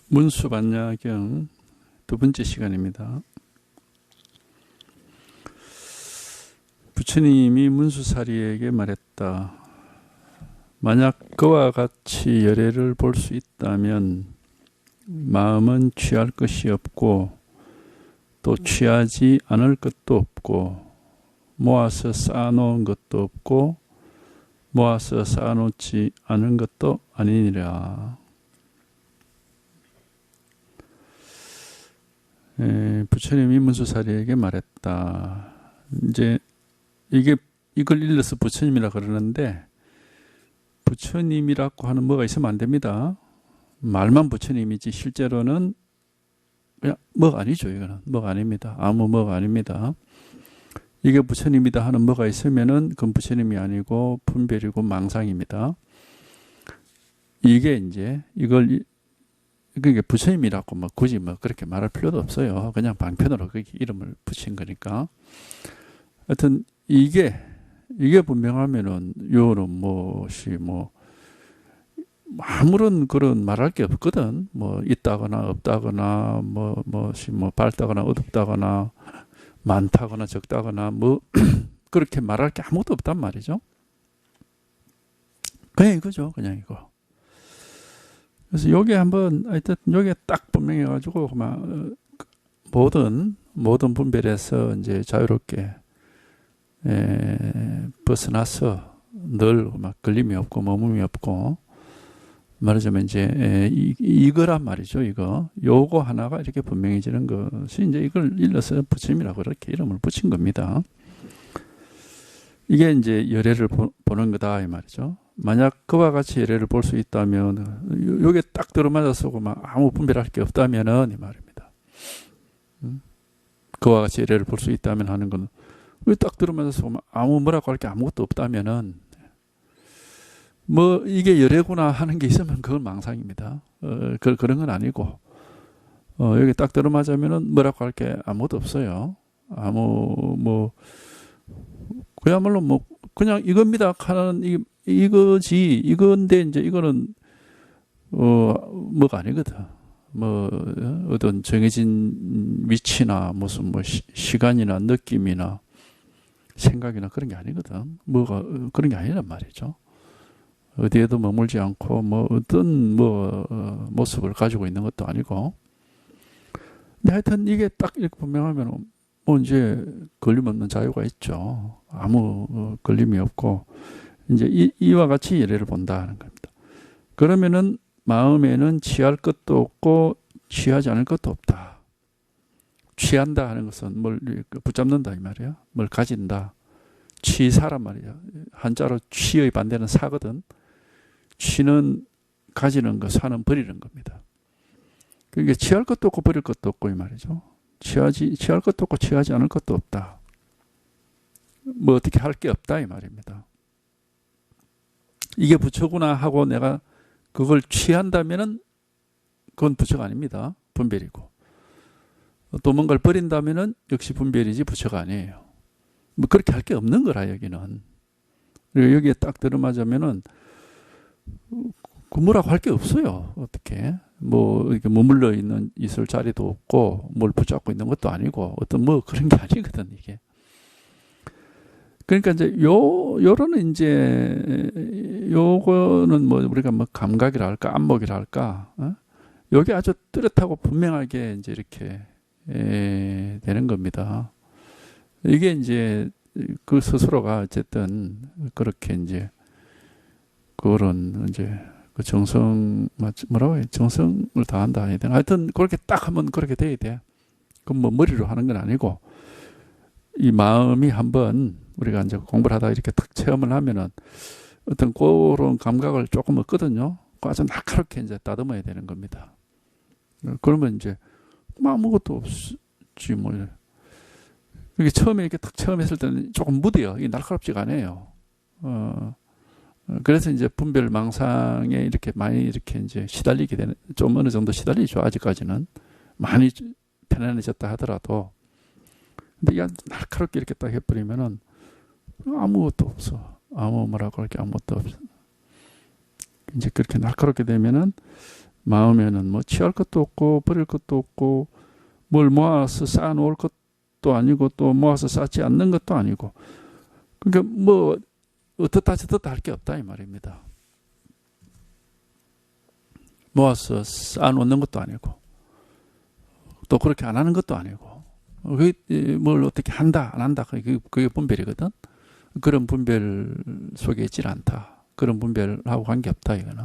문수반야경 두 번째 시간입니다. 부처님이 문수사리에게 말했다. 만약 그와 같이 열애를 볼 수 있다면 마음은 취할 것이 없고 또 취하지 않을 것도 없고 모아서 쌓아놓은 것도 없고 모아서 쌓아놓지 않은 것도 아니니라. 부처님이 문수사리에게 말했다. 이제 이걸 일러서 부처님이라 그러는데, 부처님이라고 하는 뭐가 있으면 안 됩니다. 말만 부처님이지 실제로는 그냥 뭐가 아니죠. 이거는 뭐가 아닙니다. 아무 뭐가 아닙니다. 이게 부처님이다 하는 뭐가 있으면은 그건 부처님이 아니고 분별이고 망상입니다. 이게 이제 그게 부처님이라고 뭐 굳이 뭐 그렇게 말할 필요도 없어요. 그냥 방편으로 그렇게 이름을 붙인 거니까. 하여튼 이게 분명하면은 요는 무엇이 아무런 그런 말할 게 없거든. 뭐 있다거나 없다거나 무엇이 밝다거나 어둡다거나 많다거나 적다거나 그렇게 말할 게 아무것도 없단 말이죠. 그냥 이거죠. 그냥 이거. 그래서 요게 한번 하여튼 요게 딱 분명해가지고 모든 분별에서 이제 자유롭게 벗어나서 늘 막 걸림이 없고 머금이 없고 말하자면 이제 이거란 말이죠. 요거 하나가 이렇게 분명해지는 것이 이제 이걸 일러서 부처님이라고 이렇게 이름을 붙인 겁니다. 이게 이제 열애를 보는 거다 이 말이죠. 만약 그와 같이 열애를 볼 수 있다면, 요게 딱 들어맞아서 아무 분별할 게 없다면은 이 말입니다. 그와 같이 열애를 볼 수 있다면 하는 건, 딱 들어맞아서 아무 뭐라고 할 게 아무것도 없다면은, 이게 열애구나 하는 게 있으면 그건 망상입니다. 그런 건 아니고, 여기 딱 들어맞으면은 뭐라고 할 게 아무것도 없어요. 그야말로 그냥 이겁니다 하는 이거지. 이건데 이제 이거는 뭐가 아니거든. 어떤 정해진 위치나 무슨 시간이나 느낌이나 생각이나 그런 게 아니거든. 그런 게 아니란 말이죠. 어디에도 머물지 않고 어떤 모습을 가지고 있는 것도 아니고. 근데 하여튼 이게 딱 이렇게 분명하면 이제 걸림 없는 자유가 있죠. 아무 걸림이 없고 이제 이와 같이 열애를 본다 하는 겁니다. 그러면은 마음에는 취할 것도 없고 취하지 않을 것도 없다. 취한다 하는 것은 뭘 붙잡는다 이 말이야. 뭘 가진다. 취사란 말이야. 한자로 취의 반대는 사거든. 취는 가지는 거, 사는 버리는 겁니다. 그러니까 취할 것도 없고 버릴 것도 없고 이 말이죠. 취할 것도 없고 취하지 않을 것도 없다. 어떻게 할 게 없다 이 말입니다. 이게 부처구나 하고 내가 그걸 취한다면은 그건 부처가 아닙니다. 분별이고. 또 뭔가를 버린다면은 역시 분별이지 부처가 아니에요. 그렇게 할 게 없는 거라 여기는. 그리고 여기에 딱 들어맞으면은 뭐라고 할 게 없어요. 어떻게? 이렇게 머물러 있을 자리도 없고, 뭘 붙잡고 있는 것도 아니고, 어떤 그런 게 아니거든, 이게. 그러니까 이제, 요거는 우리가 감각이라 할까, 안목이라 할까, 요게 아주 뚜렷하고 분명하게 이제 이렇게, 되는 겁니다. 이게 이제, 그 스스로가 어쨌든, 그렇게 이제, 그런 이제, 그 뭐라고 해? 정성을 다한다. 하여튼, 그렇게 딱 하면 그렇게 돼야 돼. 그럼 머리로 하는 건 아니고, 이 마음이 한번, 우리가 이제 공부를 하다가 이렇게 탁 체험을 하면은, 어떤 그런 감각을 조금 얻거든요. 아주 날카롭게 이제 다듬어야 되는 겁니다. 그러면 이제, 아무것도 없지, 이게 처음에 이렇게 탁 체험했을 때는 조금 무뎌요. 이게 날카롭지가 않아요. 그래서 이제 분별 망상에 이렇게 많이 이렇게 이제 시달리게 되는, 좀 어느 정도 시달리죠. 아직까지는. 많이 편안해졌다 하더라도. 근데 이게 날카롭게 이렇게 딱 해버리면은 아무것도 없어. 뭐라고 할 게 아무것도 없어. 이제 그렇게 날카롭게 되면은 마음에는 뭐 취할 것도 없고 버릴 것도 없고 뭘 모아서 쌓아놓을 것도 아니고 또 모아서 쌓지 않는 것도 아니고, 그러니까 뭐 어떻다 저떻다 할 게 없다 이 말입니다. 모아서 쌓아놓는 것도 아니고 또 그렇게 안 하는 것도 아니고, 그게 뭘 어떻게 한다 안 한다 그게 분별이거든. 그런 분별 속에 있질 않다. 그런 분별하고 관계없다 이거는.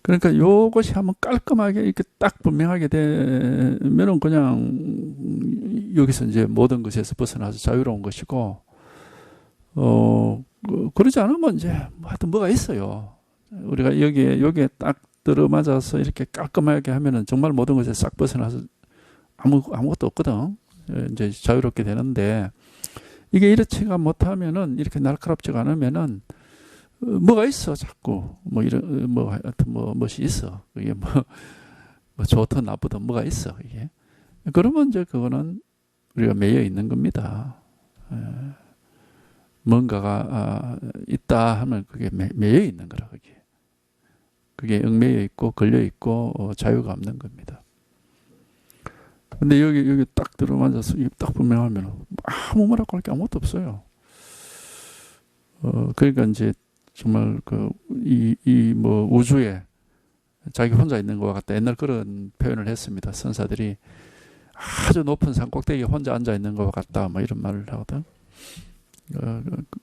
그러니까 요것이 한번 깔끔하게 이렇게 딱 분명하게 되면은 그냥 여기서 이제 모든 것에서 벗어나서 자유로운 것이고, 그러지 않으면 이제 하여튼 뭐가 있어요. 우리가 여기에 딱 들어맞아서 이렇게 깔끔하게 하면은 정말 모든 것에 싹 벗어나서 아무것도 없거든. 이제 자유롭게 되는데, 이게 이렇지가 못하면은, 이렇게 날카롭지가 않으면은 뭐가 있어 자꾸 뭐 이런 뭐 하여튼 뭐 멋이 있어. 이게 뭐 좋든 나쁘든 뭐가 있어 이게. 그러면 이제 그거는 우리가 매여 있는 겁니다. 뭔가가 있다 하면 그게 매여 있는 거라 그게 얽매여 있고 걸려 있고 자유가 없는 겁니다. 근데 여기 딱 들어맞아서 이게 딱 분명하면 아무 말하고 할 게 아무것도 없어요. 그러니까 이제 정말 이 뭐 우주에 자기 혼자 있는 것과 같다. 옛날 그런 표현을 했습니다. 선사들이 아주 높은 산 꼭대기에 혼자 앉아 있는 것과 같다. 뭐 이런 말을 하거든.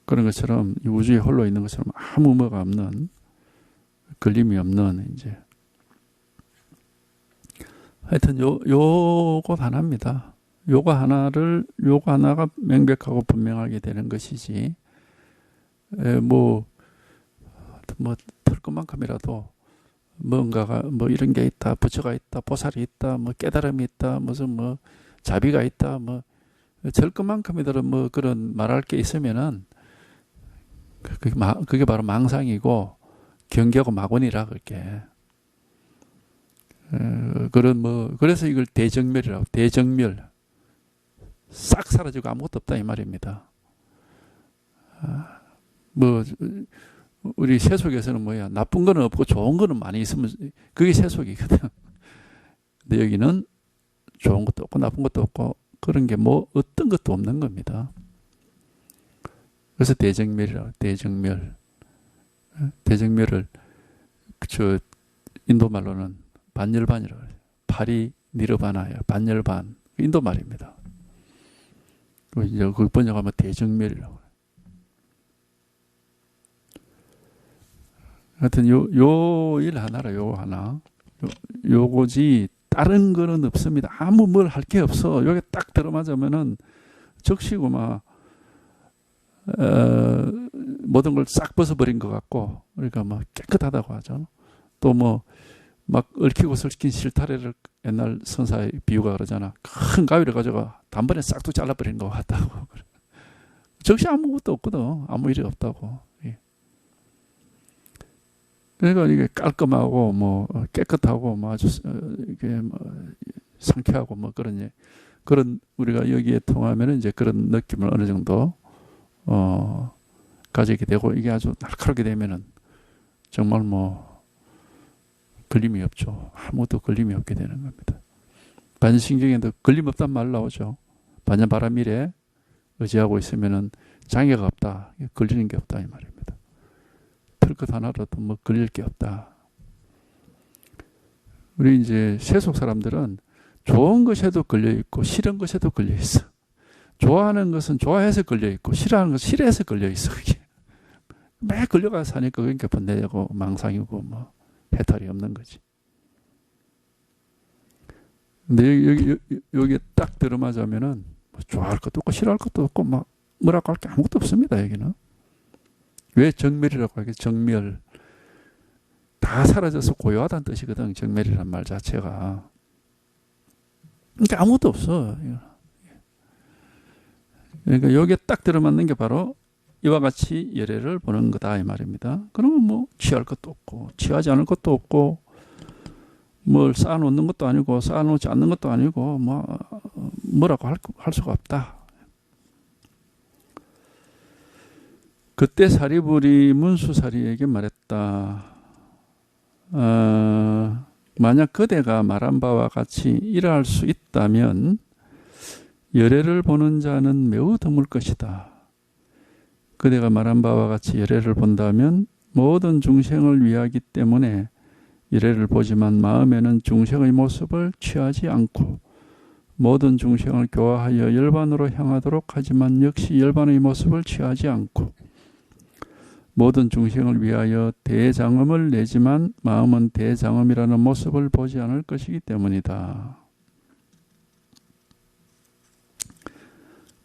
그런 것처럼 이 우주에 홀로 있는 것처럼 아무 뭐가 없는, 걸림이 없는 이제. 하여튼 요것 하나입니다. 요거 하나가 명백하고 분명하게 되는 것이지. 뭐 털 것만큼이라도 뭔가가 뭐 이런 게 있다, 부처가 있다, 보살이 있다, 뭐 깨달음이 있다, 무슨 뭐 자비가 있다, 뭐 절 것만큼이라도 뭐 그런 말할 게 있으면은 그게 바로 망상이고 경계하고 막원이라 그렇게. 그런 그래서 이걸 대정멸이라고. 대정멸. 싹 사라지고 아무것도 없다 이 말입니다. 우리 세속에서는 뭐야, 나쁜 거는 없고 좋은 거는 많이 있으면 그게 세속이거든. 근데 여기는 좋은 것도 없고 나쁜 것도 없고 그런 게 뭐 어떤 것도 없는 겁니다. 그래서 대정멸이라고. 대정멸을 저 인도 말로는 반열반이라고 해요. 파리 니르바나예요. 반열반. 인도 말입니다. 이제 그 번역하면 대정멸이라고 해요. 하여튼 요 일 하나라. 요거 하나. 요거지 다른 거는 없습니다. 아무 뭘 할 게 없어. 여기 딱 들어맞으면은 적시고 막 모든 걸 싹 벗어버린 것 같고, 그러니까 막 깨끗하다고 하죠. 또 뭐 막 얽히고 설킨 실타래를 옛날 선사의 비유가 그러잖아. 큰 가위를 가져가 단번에 싹둑 잘라버린 것 같다고. 적시 아무것도 없거든. 아무 일이 없다고. 그러니까 이게 깔끔하고 뭐 깨끗하고 뭐 아주 이게 뭐 상쾌하고 뭐 그런 우리가 여기에 통하면은 이제 그런 느낌을 어느 정도 가지게 되고, 이게 아주 날카롭게 되면은 정말 뭐 걸림이 없죠. 아무것도 걸림이 없게 되는 겁니다. 반신경에도 걸림 없단 말 나오죠. 반야바라밀에 의지하고 있으면은 장애가 없다. 걸리는 게 없다 이 말입니다. 털 것 하나라도 뭐 걸릴 게 없다. 우리 이제 세속 사람들은 좋은 것에도 걸려 있고 싫은 것에도 걸려 있어. 좋아하는 것은 좋아해서 걸려 있고 싫어하는 것은 싫어해서 걸려 있어. 그게 매 걸려가서 사니까 그러니까 번뇌고 망상이고 뭐 해탈이 없는 거지. 근데 여기 딱 들어맞으면은 뭐 좋아할 것도 없고 싫어할 것도 없고 막 뭐라고 할 게 아무것도 없습니다. 여기는. 왜 정멸이라고 하겠어? 정멸. 다 사라져서 고요하다는 뜻이거든. 정멸이란 말 자체가. 그러니까 아무것도 없어. 그러니까 여기에 딱 들어맞는 게 바로 이와 같이 열애를 보는 거다 이 말입니다. 그러면 뭐 취할 것도 없고 취하지 않을 것도 없고 뭘 쌓아놓는 것도 아니고 쌓아놓지 않는 것도 아니고 뭐라고 할 수가 없다. 그때 사리불이 문수사리에게 말했다. 만약 그대가 말한 바와 같이 이러할 수 있다면 열애를 보는 자는 매우 드물 것이다. 그대가 말한 바와 같이 열애를 본다면 모든 중생을 위하기 때문에 열애를 보지만 마음에는 중생의 모습을 취하지 않고 모든 중생을 교화하여 열반으로 향하도록 하지만 역시 열반의 모습을 취하지 않고 모든 중생을 위하여 대장엄을 내지만 마음은 대장엄이라는 모습을 보지 않을 것이기 때문이다.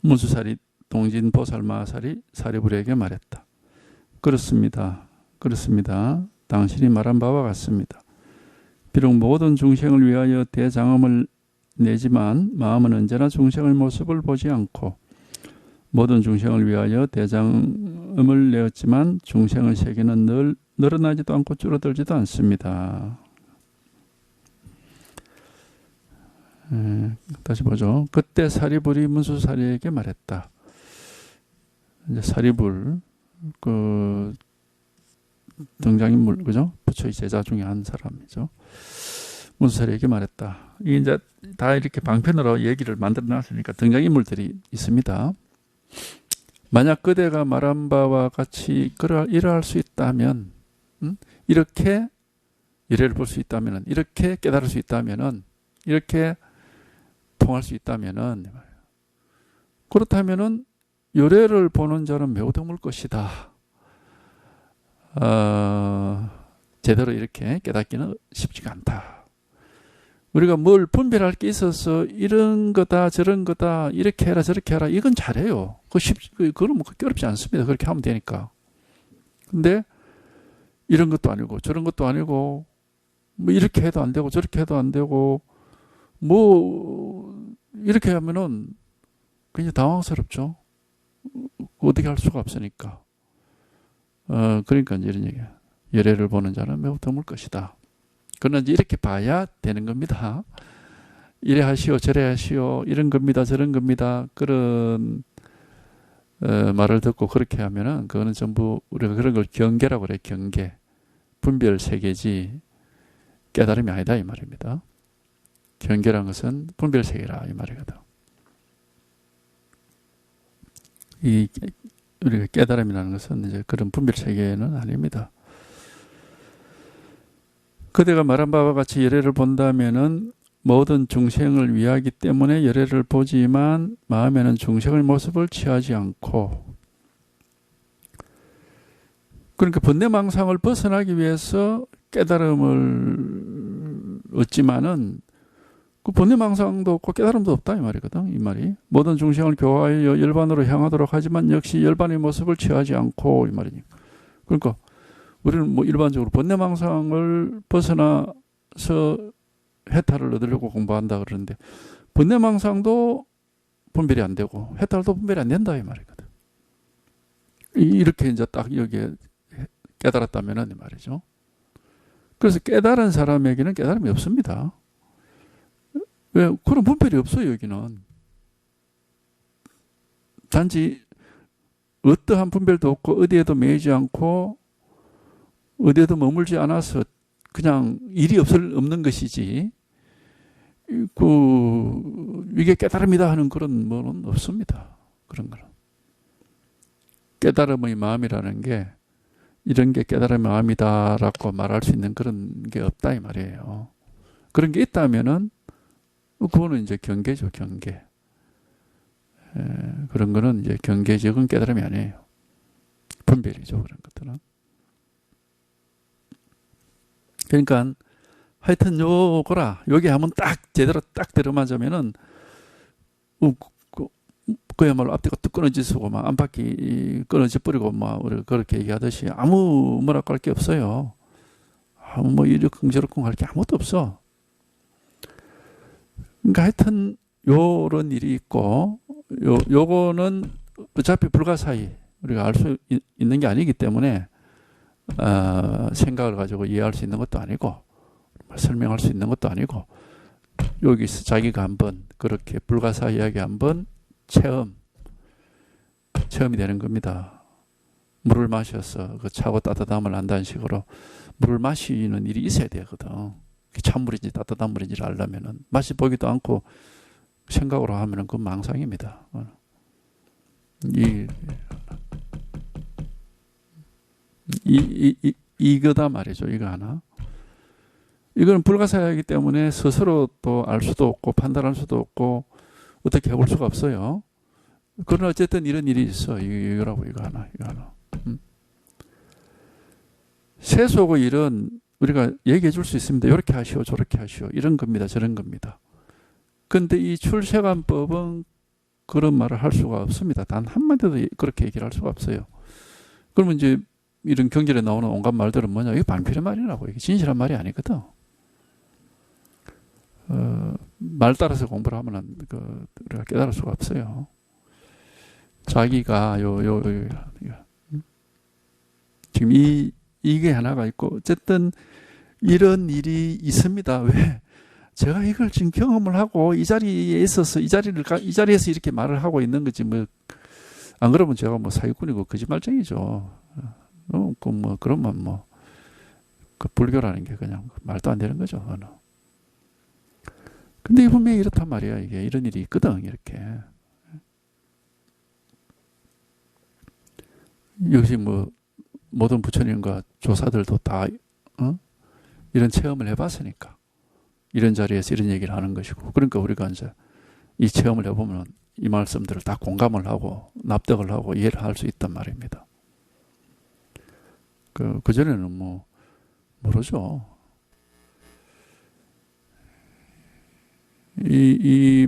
문수사리 동진보살마하살이 사리부리에게 말했다. 그렇습니다. 그렇습니다. 당신이 말한 바와 같습니다. 비록 모든 중생을 위하여 대장엄을 내지만 마음은 언제나 중생의 모습을 보지 않고 모든 중생을 위하여 대장엄을 내었지만 중생의 세계는 늘 늘어나지도 않고 줄어들지도 않습니다. 다시 보죠. 그때 사리불이 문수사리에게 말했다. 이제 사리불 그 등장인물 그죠? 부처의 제자 중에 한 사람이죠. 문수사리에게 말했다. 이제 다 이렇게 방편으로 얘기를 만들어 놨으니까 등장인물들이 있습니다. 만약 그대가 말한 바와 같이 이러할 수 있다면, 이렇게 열애를 볼 수 있다면, 이렇게 깨달을 수 있다면, 이렇게 통할 수 있다면, 그렇다면 열애를 보는 자는 매우 드물 것이다. 제대로 이렇게 깨닫기는 쉽지가 않다. 우리가 뭘 분별할 게 있어서 이런 거다 저런 거다 이렇게 해라 저렇게 해라 이건 잘해요. 그거는 뭐 그렇게 어렵지 않습니다. 그렇게 하면 되니까. 근데 이런 것도 아니고 저런 것도 아니고 뭐 이렇게 해도 안 되고 저렇게 해도 안 되고 뭐 이렇게 하면은 굉장히 당황스럽죠. 어떻게 할 수가 없으니까. 그러니까 이런 얘기야. 열애를 보는 자는 매우 드물 것이다. 그러나 이제 이렇게 봐야 되는 겁니다. 이래 하시오 저래 하시오 이런 겁니다 저런 겁니다. 그런 말을 듣고 그렇게 하면은 그거는 전부 우리가 그런 걸 경계라고 그래. 경계. 분별 세계지 깨달음이 아니다 이 말입니다. 경계란 것은 분별 세계라 이 말이거든. 이 우리가 깨달음이라는 것은 이제 그런 분별 세계는 아닙니다. 그대가 말한 바와 같이 열애를 본다면은 모든 중생을 위하기 때문에 열애를 보지만 마음에는 중생의 모습을 취하지 않고 그러니까 번뇌망상을 벗어나기 위해서 깨달음을 얻지만은 그 번뇌망상도 없고 깨달음도 없다 이 말이거든. 이 말이 모든 중생을 교화하여 열반으로 향하도록 하지만 역시 열반의 모습을 취하지 않고 이 말이니까. 그러니까 우리는 뭐 일반적으로 번뇌망상을 벗어나서 해탈을 얻으려고 공부한다 그러는데 번뇌망상도 분별이 안 되고 해탈도 분별이 안 된다 이 말이거든. 이렇게 이제 딱 여기에 깨달았다면은 이 말이죠. 그래서 깨달은 사람에게는 깨달음이 없습니다. 왜? 그런 분별이 없어요 여기는. 단지 어떠한 분별도 없고 어디에도 매이지 않고 어디에도 머물지 않아서 그냥 일이 없는 것이지 이게 깨달음이다 하는 그런 뭐는 없습니다. 그런 거는. 깨달음의 마음이라는 게 이런 게 깨달음의 마음이다라고 말할 수 있는 그런 게 없다 이 말이에요. 그런 게 있다면은 그거는 이제 경계죠, 경계. 그런 거는 이제 경계적인 깨달음이 아니에요. 분별이죠, 그런 것들은. 그러니까 하여튼 요거라 여기 한번 딱 제대로 딱 들어맞으면은 그야말로 앞뒤가 뚝 끊어지고 막 안팎이 끊어져 버리고 막 우리 그렇게 얘기하듯이 아무 뭐랄까 할 게 없어요. 아무 뭐 이렇쿵 저렇쿵 할 게 아무것도 없어. 그러니까 하여튼 요런 일이 있고 요거는 어차피 불가사의 우리가 알 수 있는 게 아니기 때문에 생각을 가지고 이해할 수 있는 것도 아니고 설명할 수 있는 것도 아니고 여기서 자기가 한번 그렇게 불가사의하게 한번 체험이 되는 겁니다. 물을 마셔서 그 차고 따뜻함을 안다는 식으로 물을 마시는 일이 있어야 되거든. 찬물인지 따뜻한 물인지를 알려면은 맛이 보기도 않고 생각으로 하면은 그건 망상입니다. 이거다 말이죠. 이거 하나. 이거는 불가사의하기 때문에 스스로 또 알 수도 없고 판단할 수도 없고 어떻게 해볼 수가 없어요. 그러나 어쨌든 이런 일이 있어. 이거라고 이거 하나. 세속의 일은 우리가 얘기해 줄 수 있습니다. 이렇게 하시오 저렇게 하시오 이런 겁니다. 저런 겁니다. 그런데 이 출세관법은 그런 말을 할 수가 없습니다. 단 한마디도 그렇게 얘기를 할 수가 없어요. 그러면 이제 이런 경전에 나오는 온갖 말들은 뭐냐? 이게 방패의 말이라고. 이게 진실한 말이 아니거든. 말 따라서 공부를 하면 우리가 깨달을 수가 없어요. 자기가 지금 이게 하나가 있고 어쨌든 이런 일이 있습니다. 왜? 제가 이걸 지금 경험을 하고 이 자리에 있어서 이 자리에서 이렇게 말을 하고 있는 거지 뭐 안 그러면 제가 뭐 사기꾼이고 거짓말쟁이죠. 그러면 그 불교라는 게 그냥 말도 안 되는 거죠. 근데 분명히 이렇단 말이야. 이게 이런 일이 있거든. 이렇게 역시 모든 부처님과 조사들도 다 이런 체험을 해봤으니까 이런 자리에서 이런 얘기를 하는 것이고 그러니까 우리가 이제 이 체험을 해보면 이 말씀들을 다 공감을 하고 납득을 하고 이해를 할 수 있단 말입니다. 그전에는 모르죠. 이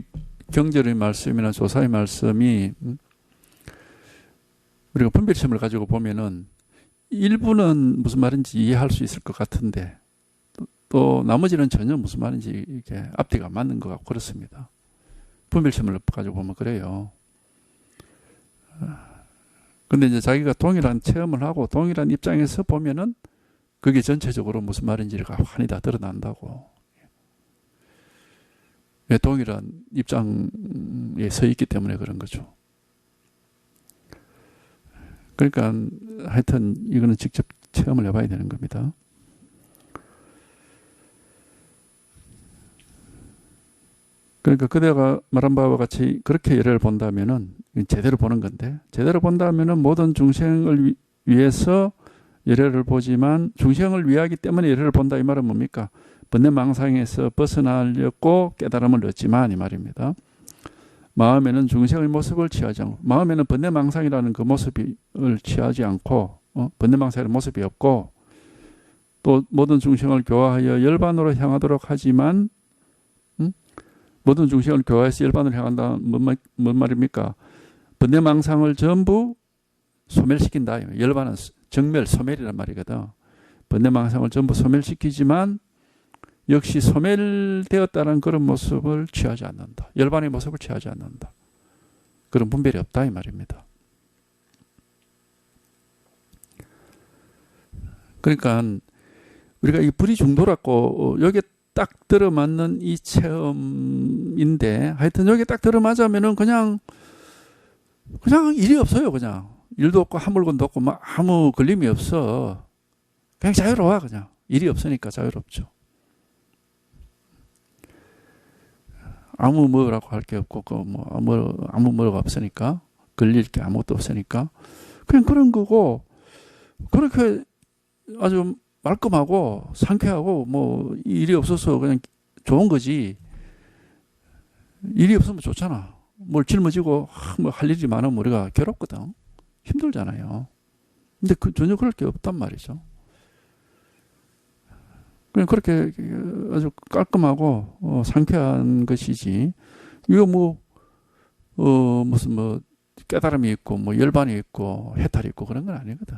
경전의 말씀이나 조사의 말씀이 우리가 분별심을 가지고 보면은 일부는 무슨 말인지 이해할 수 있을 것 같은데 또 나머지는 전혀 무슨 말인지 이게 앞뒤가 안 맞는 것 같고 그렇습니다. 분별심을 가지고 보면 그래요. 근데 이제 자기가 동일한 체험을 하고 동일한 입장에서 보면은 그게 전체적으로 무슨 말인지가 환히 다 드러난다고. 동일한 입장에 서 있기 때문에 그런 거죠. 그러니까 하여튼 이거는 직접 체험을 해봐야 되는 겁니다. 그러니까 그대가 말한 바와 같이 그렇게 예를 본다면은 제대로 보는 건데 제대로 본다면은 모든 중생을 위해서 예례를 보지만 중생을 위하기 때문에 예례를 본다 이 말은 뭡니까? 번뇌망상에서 벗어나려고 깨달음을 얻지만 이 말입니다. 마음에는 중생의 모습을 취하지 않고 마음에는 번뇌망상이라는 그 모습을 취하지 않고 번뇌망상이라는 모습이 없고 또 모든 중생을 교화하여 열반으로 향하도록 하지만 모든 중생을 교화해서 열반으로 향한다 뭔 말입니까? 번뇌망상을 전부 소멸시킨다. 열반은 정멸, 소멸이란 말이거든. 번뇌망상을 전부 소멸시키지만 역시 소멸되었다는 그런 모습을 취하지 않는다. 열반의 모습을 취하지 않는다. 그런 분별이 없다 이 말입니다. 그러니까 우리가 이 불이 중도라고 여기에 딱 들어맞는 이 체험인데 하여튼 여기에 딱 들어맞으면은 그냥 일이 없어요. 그냥 일도 없고 한 물건도 없고 막 아무 걸림이 없어. 그냥 자유로워. 그냥 일이 없으니까 자유롭죠. 아무 뭐라고 할 게 없고 아무 뭐라고 없으니까 걸릴 게 아무것도 없으니까 그냥 그런 거고 그렇게 아주 말끔하고 상쾌하고 일이 없어서 그냥 좋은 거지. 일이 없으면 좋잖아. 뭘 짊어지고 할 일이 많으면 우리가 괴롭거든. 힘들잖아요. 근데 전혀 그럴 게 없단 말이죠. 그냥 그렇게 아주 깔끔하고 상쾌한 것이지. 이거 무슨 깨달음이 있고 열반이 있고 해탈이 있고 그런 건 아니거든.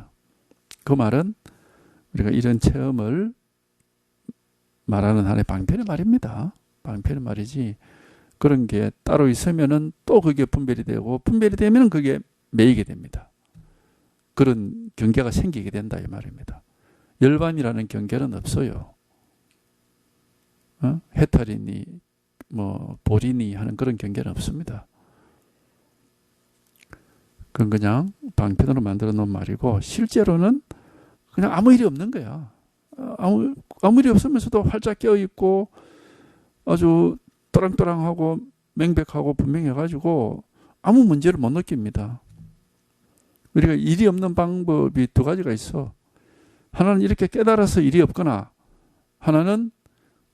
그 말은 우리가 이런 체험을 말하는 하나의 방편의 말입니다. 방편의 말이지. 그런 게 따로 있으면은 또 그게 분별이 되고 분별이 되면 그게 매이게 됩니다. 그런 경계가 생기게 된다 이 말입니다. 열반이라는 경계는 없어요. 해탈이니 보리니 하는 그런 경계는 없습니다. 그건 그냥 방편으로 만들어 놓은 말이고 실제로는 그냥 아무 일이 없는 거야. 아무 일이 없으면서도 활짝 깨어있고 아주 또랑또랑하고 명백하고 분명해가지고 아무 문제를 못 느낍니다. 우리가 일이 없는 방법이 두 가지가 있어. 하나는 이렇게 깨달아서 일이 없거나, 하나는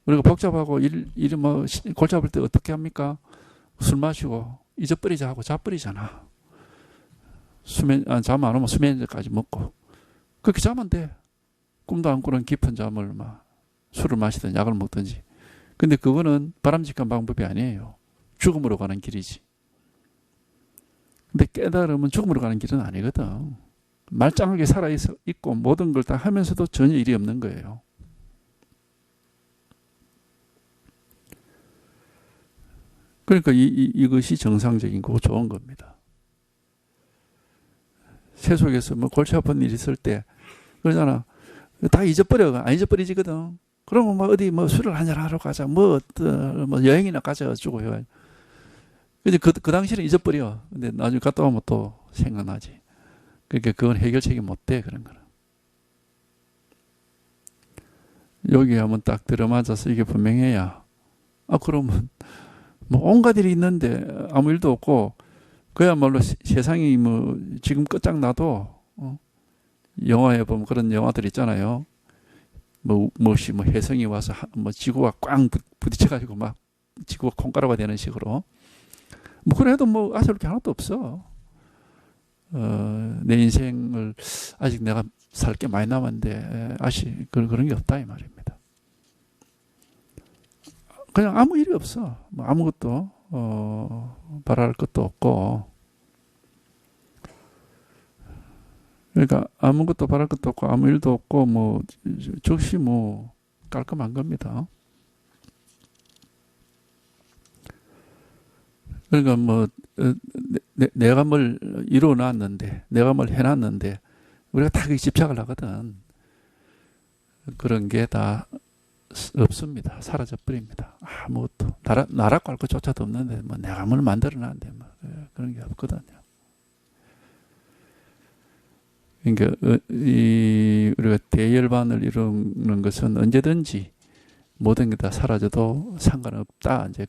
우리가 복잡하고 일이 뭐 골치 아플 때 어떻게 합니까? 술 마시고 잊어버리자 하고 자버리잖아. 잠 안 오면 수면제까지 먹고. 그렇게 자면 돼. 꿈도 안 꾸는 깊은 잠을 술을 마시든 약을 먹든지. 근데 그거는 바람직한 방법이 아니에요. 죽음으로 가는 길이지. 근데 깨달으면 죽음으로 가는 길은 아니거든. 말짱하게 살아있고 모든 걸 다 하면서도 전혀 일이 없는 거예요. 그러니까 이것이 정상적인 거고 좋은 겁니다. 세속에서 뭐 골치 아픈 일 있을 때 그러잖아. 다 잊어버려. 안 잊어버리지거든. 그러면 뭐 어디 뭐 술을 한잔 하러 가자. 뭐 여행이나 가자. 어쩌고요. 근데 그 당시에는 잊어버려. 근데 나중에 갔다 오면 또 생각나지. 그러니까 그건 해결책이 못 돼. 그런 거는. 여기 한번 딱 들어맞아서 이게 분명해야. 그러면 뭐 온갖 일이 있는데 아무 일도 없고 그야말로 세상이 뭐 지금 끝장나도 영화에 보면 그런 영화들 있잖아요. 무엇이 혜성이 와서 지구가 꽝 부딪혀가지고 막 지구가 콩가루가 되는 식으로. 그래도 아쉬울 게 하나도 없어. 내 인생을 아직 내가 살 게 많이 남았는데 그런 게 없다 이 말입니다. 그냥 아무 일이 없어. 아무것도 바랄 것도 없고. 그러니까 아무것도 바랄 것도 없고 아무 일도 없고 즉시 깔끔한 겁니다. 그러니까 내가 뭘 이루어놨는데 내가 뭘 해놨는데 우리가 다 그게 집착을 하거든. 그런 게 다 없습니다. 사라져 버립니다. 아무것도 나라고 할 것조차도 없는데 내가 뭘 만들어놨는데 그런 게 없거든요. 그러니까 우리가 대열반을 이루는 것은 언제든지 모든 게 다 사라져도 상관없다. 이제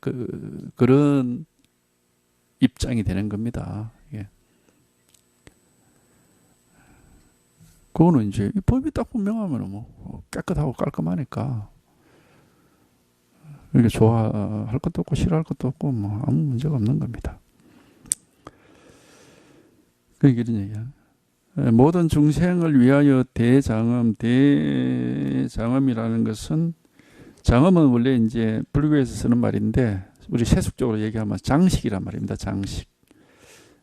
그런 입장이 되는 겁니다. 예. 그거는 이제 법이 딱 분명하면 깨끗하고 깔끔하니까. 이게 좋아할 것도 없고 싫어할 것도 없고 아무 문제가 없는 겁니다. 그러니까 이런 얘기야. 모든 중생을 위하여 대장엄이라는 것은, 장엄은 원래 이제 불교에서 쓰는 말인데 우리 세俗적으로 얘기하면 장식이란 말입니다. 장식.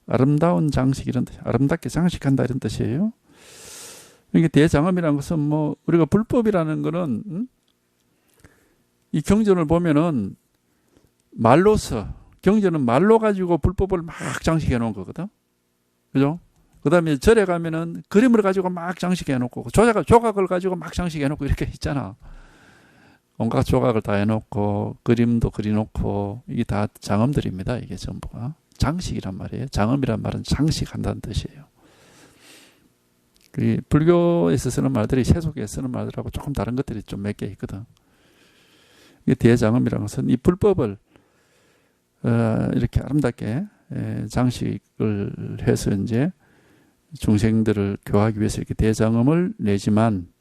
아름다운 장식 이런 뜻, 아름답게 장식한다 이런 뜻이에요. 이게 대장엄이라는 것은 우리가 불법이라는 거는 이 경전을 보면은 말로서, 경전은 말로 가지고 불법을 막 장식해 놓은 거거든. 그죠? 그 다음에 절에 가면은 그림을 가지고 막 장식해 놓고, 조각을 가지고 막 장식해 놓고 이렇게 있잖아. 온갖 조각을 다 해놓고, 그림도 그려놓고, 이게 다 장엄들입니다. 이게 전부가. 장식이란 말이에요. 장엄이란 말은 장식한다는 뜻이에요. 불교에서 쓰는 말들이 세속에서 쓰는 말들하고 조금 다른 것들이 좀 몇 개 있거든. 이게 대장엄이라는 것은 이 불법을 이렇게 아름답게 장식을 해서 이제 중생들을 교화하기 위해서 이렇게 대장엄을 내지만,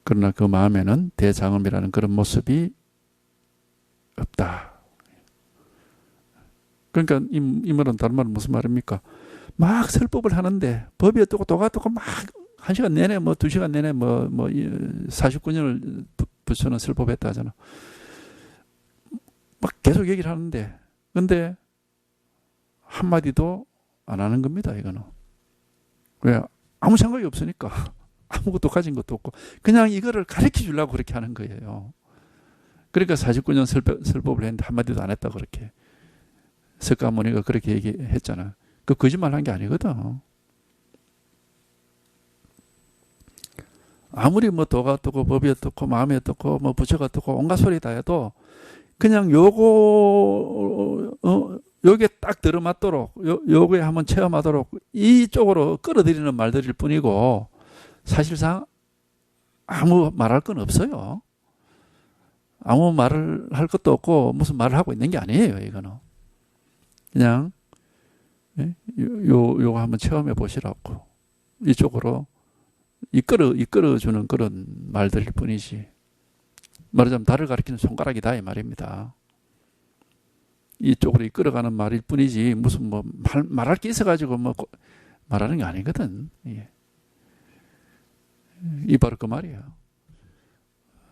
그러나 그 마음에는 대장엄이라는 그런 모습이 없다. 그러니까 이 말은 다른 말은 무슨 말입니까? 막 설법을 하는데 법이 어떻고 도가 어떻고 막 1시간 내내 2시간 내내 49년을 부처는 설법했다 하잖아. 막 계속 얘기를 하는데, 근데 한마디도 안 하는 겁니다. 이거는. 왜? 아무 생각이 없으니까. 아무것도 가진 것도 없고 그냥 이거를 가르쳐 주려고 그렇게 하는 거예요. 그러니까 49년 설법을 했는데 한마디도 안 했다 그렇게 석가모니가 그렇게 얘기했잖아. 그 거짓말 한 게 아니거든. 아무리 도가 어떻고 법이 어떻고 마음이 어떻고 부처가 어떻고 온갖 소리 다 해도 그냥 요게 딱 들어맞도록 요거에 한번 체험하도록 이쪽으로 끌어들이는 말들일 뿐이고, 사실상 아무 말할 건 없어요. 아무 말을 할 것도 없고 무슨 말을 하고 있는 게 아니에요. 이거는 그냥 요거 한번 체험해 보시라고 이쪽으로 이끌어주는 그런 말들일 뿐이지. 말하자면 달을 가리키는 손가락이다 이 말입니다. 이쪽으로 이끌어가는 말일 뿐이지 무슨 뭐 말할 게 있어가지고 뭐 말하는 게 아니거든. 이 바로 그 말이에요.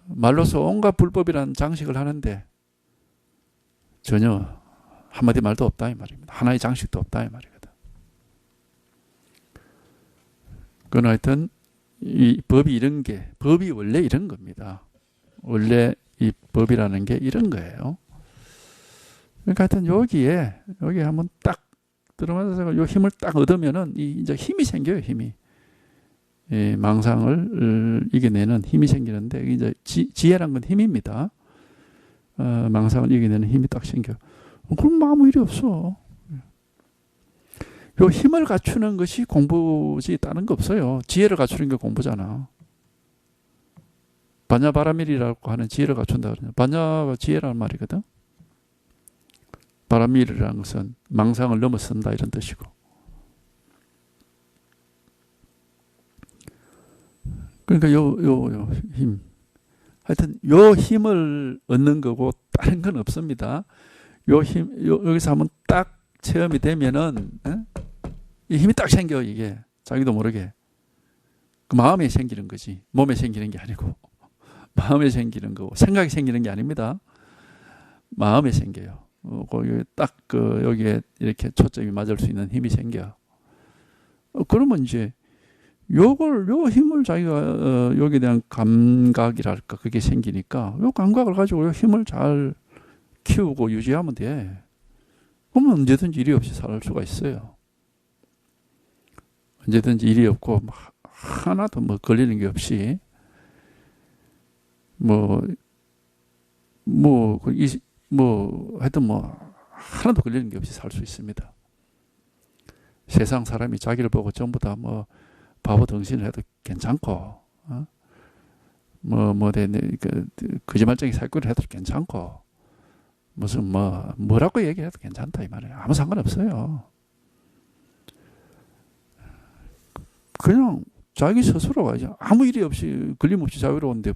말로서 온갖 불법이라는 장식을 하는데 전혀 한마디 말도 없다 이 말입니다. 하나의 장식도 없다 이 말이거든. 그건 하여튼 이 법이 이런 게 법이 원래 이런 겁니다. 원래 이 법이라는 게 이런 거예요. 그러니까 하여튼 여기에 한번 딱 들어맞아서 요 힘을 딱 얻으면은 이제 힘이 생겨요. 힘이 망상을 이겨내는 힘이 생기는데 이제 지혜란 건 힘입니다. 망상을 이겨내는 힘이 딱 생겨. 그럼 아무 일이 없어. 요 힘을 갖추는 것이 공부지 다른 거 없어요. 지혜를 갖추는 게 공부잖아. 바냐바라밀이라고 하는 지혜를 갖춘다 그러냐. 바냐가 지혜라는 말이거든. 바라밀이라는 것은 망상을 넘어선다 이런 뜻이고. 그러니까 요 힘. 하여튼 요 힘을 얻는 거고 다른 건 없습니다. 요 힘 여기서 한번 딱 체험이 되면은 이 힘이 딱 생겨 이게 자기도 모르게 그 마음에 생기는 거지 몸에 생기는 게 아니고 마음에 생기는 거고 생각이 생기는 게 아닙니다. 마음에 생겨요. 거기 딱 여기에 이렇게 초점이 맞을 수 있는 힘이 생겨. 그러면 이제 요 힘을 자기가 여기에 대한 감각이랄까 그게 생기니까 요 감각을 가지고 요 힘을 잘 키우고 유지하면 돼. 그러면 언제든지 일이 없이 살 수가 있어요. 언제든지 일이 없고 하나도 뭐 걸리는 게 없이 하여튼 하나도 걸리는 게 없이 살 수 있습니다. 세상 사람이 자기를 보고 전부 다 바보 덩신을 해도 괜찮고, 거짓말쟁이 사기꾼을 해도 괜찮고, 무슨 뭐라고 얘기해도 괜찮다 이 말이에요. 아무 상관없어요. 그냥 자기 스스로가 이제 아무 일이 없이 걸림없이 자유로운데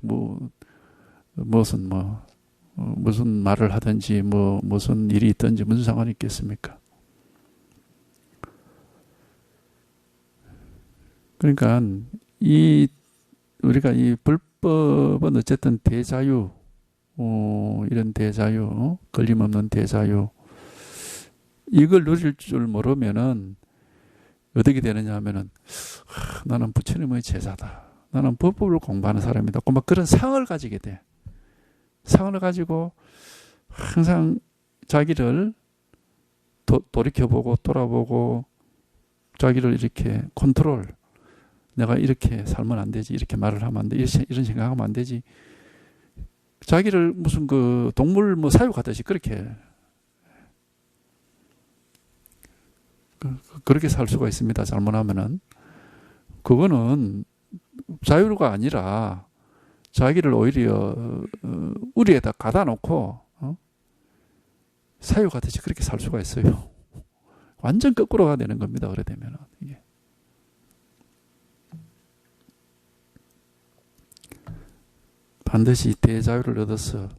무슨 말을 하든지 무슨 일이 있든지 무슨 상관이 있겠습니까? 그러니까 우리가 이 불법은 어쨌든 대자유, 이런 대자유, 걸림없는 대자유, 이걸 누릴 줄 모르면은 어떻게 되느냐 하면은 나는 부처님의 제자다. 나는 법법을 공부하는 사람이다. 막 그런 상을 가지게 돼. 상을 가지고 항상 자기를 돌이켜보고 돌아보고 자기를 이렇게 컨트롤. 내가 이렇게 살면 안 되지. 이렇게 말을 하면 안 돼. 이런 생각하면 안 되지. 자기를 무슨 동물 사육하듯이 그렇게 살 수가 있습니다. 잘못하면은. 그거는 자유가 아니라 자기를 오히려 우리에다 가다 놓고 사육하듯이 그렇게 살 수가 있어요. 완전 거꾸로가 되는 겁니다. 그래 되면은 이게. 반드시 대자유를 얻어서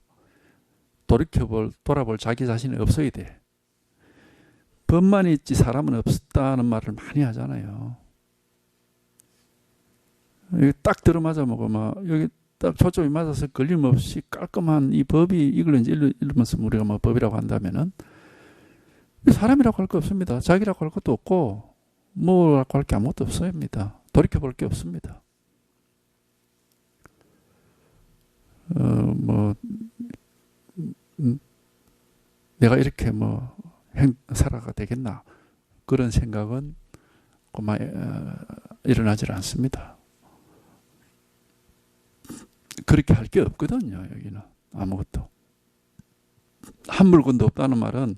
돌아볼 자기 자신이 없어야 돼. 법만 있지 사람은 없다는 말을 많이 하잖아요. 여기 딱 들어맞아 여기 딱 초점이 맞아서 걸림없이 깔끔한 이 법이 이걸 이제 이러면서 우리가 법이라고 한다면은 사람이라고 할 거 없습니다. 자기라고 할 것도 없고 뭐라고 할 게 아무것도 없습니다. 돌이켜볼 게 없습니다. 내가 이렇게 살아가 되겠나 그런 생각은 일어나질 않습니다. 그렇게 할 게 없거든요. 여기는 아무것도 한 물건도 없다는 말은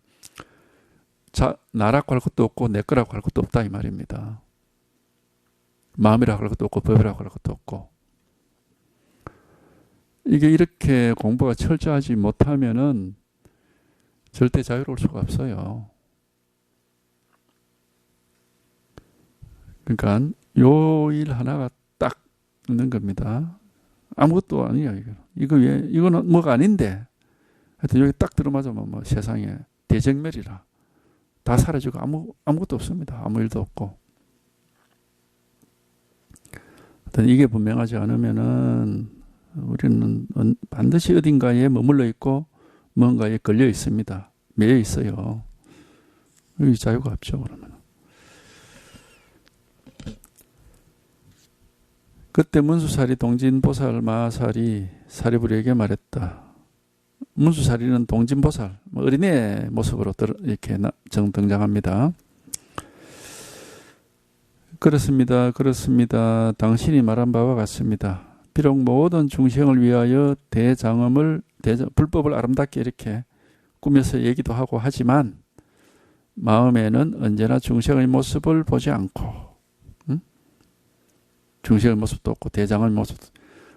나라고 할 것도 없고 내 거라고 할 것도 없다 이 말입니다. 마음이라고 할 것도 없고 법이라고 할 것도 없고 이게 이렇게 공부가 철저하지 못하면은 절대 자유로울 수가 없어요. 그러니까 요 일 하나가 딱 있는 겁니다. 아무것도 아니에요. 이거 왜 이거는 뭐가 아닌데 하여튼 여기 딱 들어맞으면 뭐 세상에 대정멸이라 다 사라지고 아무것도 없습니다. 아무 일도 없고. 하여튼 이게 분명하지 않으면은 우리는 반드시 어딘가에 머물러 있고 뭔가에 걸려 있습니다. 매여 있어요. 여기 자유가 없죠. 그러면 그때 문수사리 동진보살 마살이 사리부리에게 말했다. 문수사리는 동진보살, 어린애 모습으로 이렇게 등장합니다. 그렇습니다. 그렇습니다. 당신이 말한 바와 같습니다. 비록 모든 중생을 위하여 불법을 아름답게 이렇게 꾸며서 얘기도 하고 하지만 마음에는 언제나 중생의 모습을 보지 않고 중생의 모습도 없고 대장의 모습도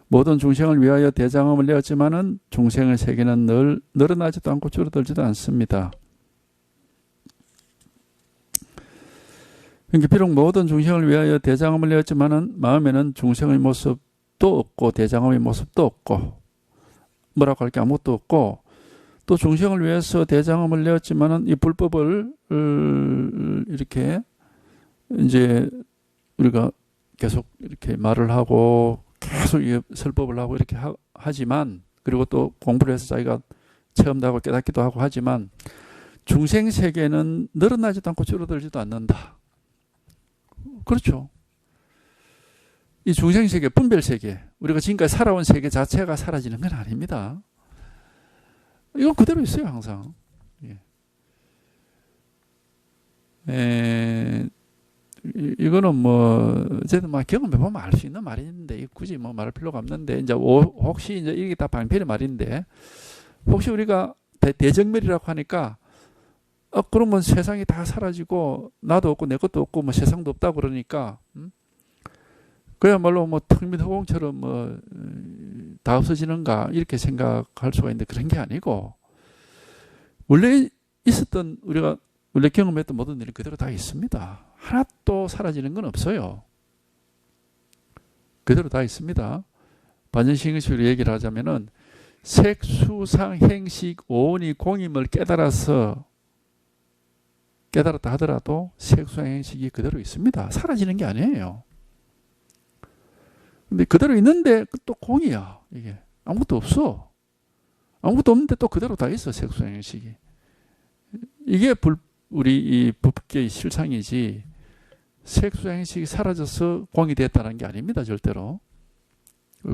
모든 중생을 위하여 대장엄을 내었지만은 중생의 세계는 늘 늘어나지도 않고 줄어들지도 않습니다. 그러니까 비록 모든 중생을 위하여 대장엄을 내었지만은 마음에는 중생의 모습도 없고 대장엄의 모습도 없고 뭐라고 할 게 아무것도 없고 또 중생을 위해서 대장엄을 내었지만은 이 불법을 이렇게 이제 우리가 계속 이렇게 말을 하고 계속 설법을 하고 이렇게 하지만 그리고 또 공부를 해서 자기가 체험도 하고 깨닫기도 하고 하지만 중생 세계는 늘어나지도 않고 줄어들지도 않는다. 그렇죠. 이 중생 세계, 분별 세계, 우리가 지금까지 살아온 세계 자체가 사라지는 건 아닙니다. 이건 그대로 있어요, 항상. 이거는 뭐 어쨌든 막 경험해 보면 알 수 있는 말인데 굳이 뭐 말할 필요가 없는데 이제 혹시 이제 이게 다 방편의 말인데 혹시 우리가 대정멸이라고 하니까 그러면 세상이 다 사라지고 나도 없고 내 것도 없고 뭐 세상도 없다고 그러니까 그야말로 뭐 텅 빈 허공처럼 뭐 다 없어지는가 이렇게 생각할 수가 있는데 그런 게 아니고 원래 있었던 우리가 원래 경험했던 모든 일이 그대로 다 있습니다. 하나도 사라지는 건 없어요. 그대로 다 있습니다. 반전신경식으로 얘기를 하자면은 색수상 행식 오온이 공임을 깨달았다 하더라도 색수상 행식이 그대로 있습니다. 사라지는 게 아니에요. 근데 그대로 있는데 또 공이야. 이게 아무것도 없어. 아무것도 없는데 또 그대로 다 있어. 색수상 행식이. 이게 우리 이 법계의 실상이지 색수상 행식이 사라져서 공이 됐다는 게 아닙니다. 절대로.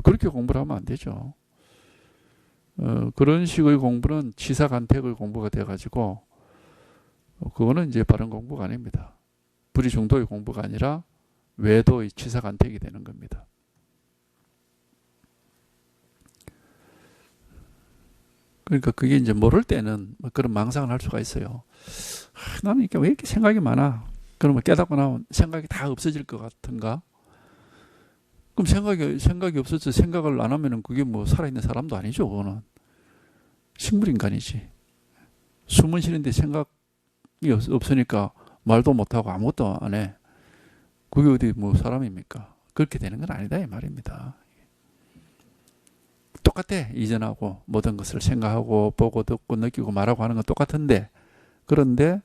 그렇게 공부를 하면 안 되죠. 그런 식의 공부는 치사간택의 공부가 돼가지고 그거는 이제 바른 공부가 아닙니다. 불의중도의 공부가 아니라 외도의 치사간택이 되는 겁니다. 그러니까 그게 이제 모를 때는 그런 망상을 할 수가 있어요. 나는 왜 이렇게 생각이 많아? 그러면 깨닫고 나면 생각이 다 없어질 것 같은가? 그럼 생각이 없어서 생각을 안 하면은 그게 뭐 살아있는 사람도 아니죠. 그거는 식물인간이지. 숨은 쉬는데 생각이 없으니까 말도 못하고 아무것도 안 해. 그게 어디 뭐 사람입니까? 그렇게 되는 건 아니다 이 말입니다. 똑같아. 이전하고 모든 것을 생각하고 보고 듣고 느끼고 말하고 하는 건 똑같은데 그런데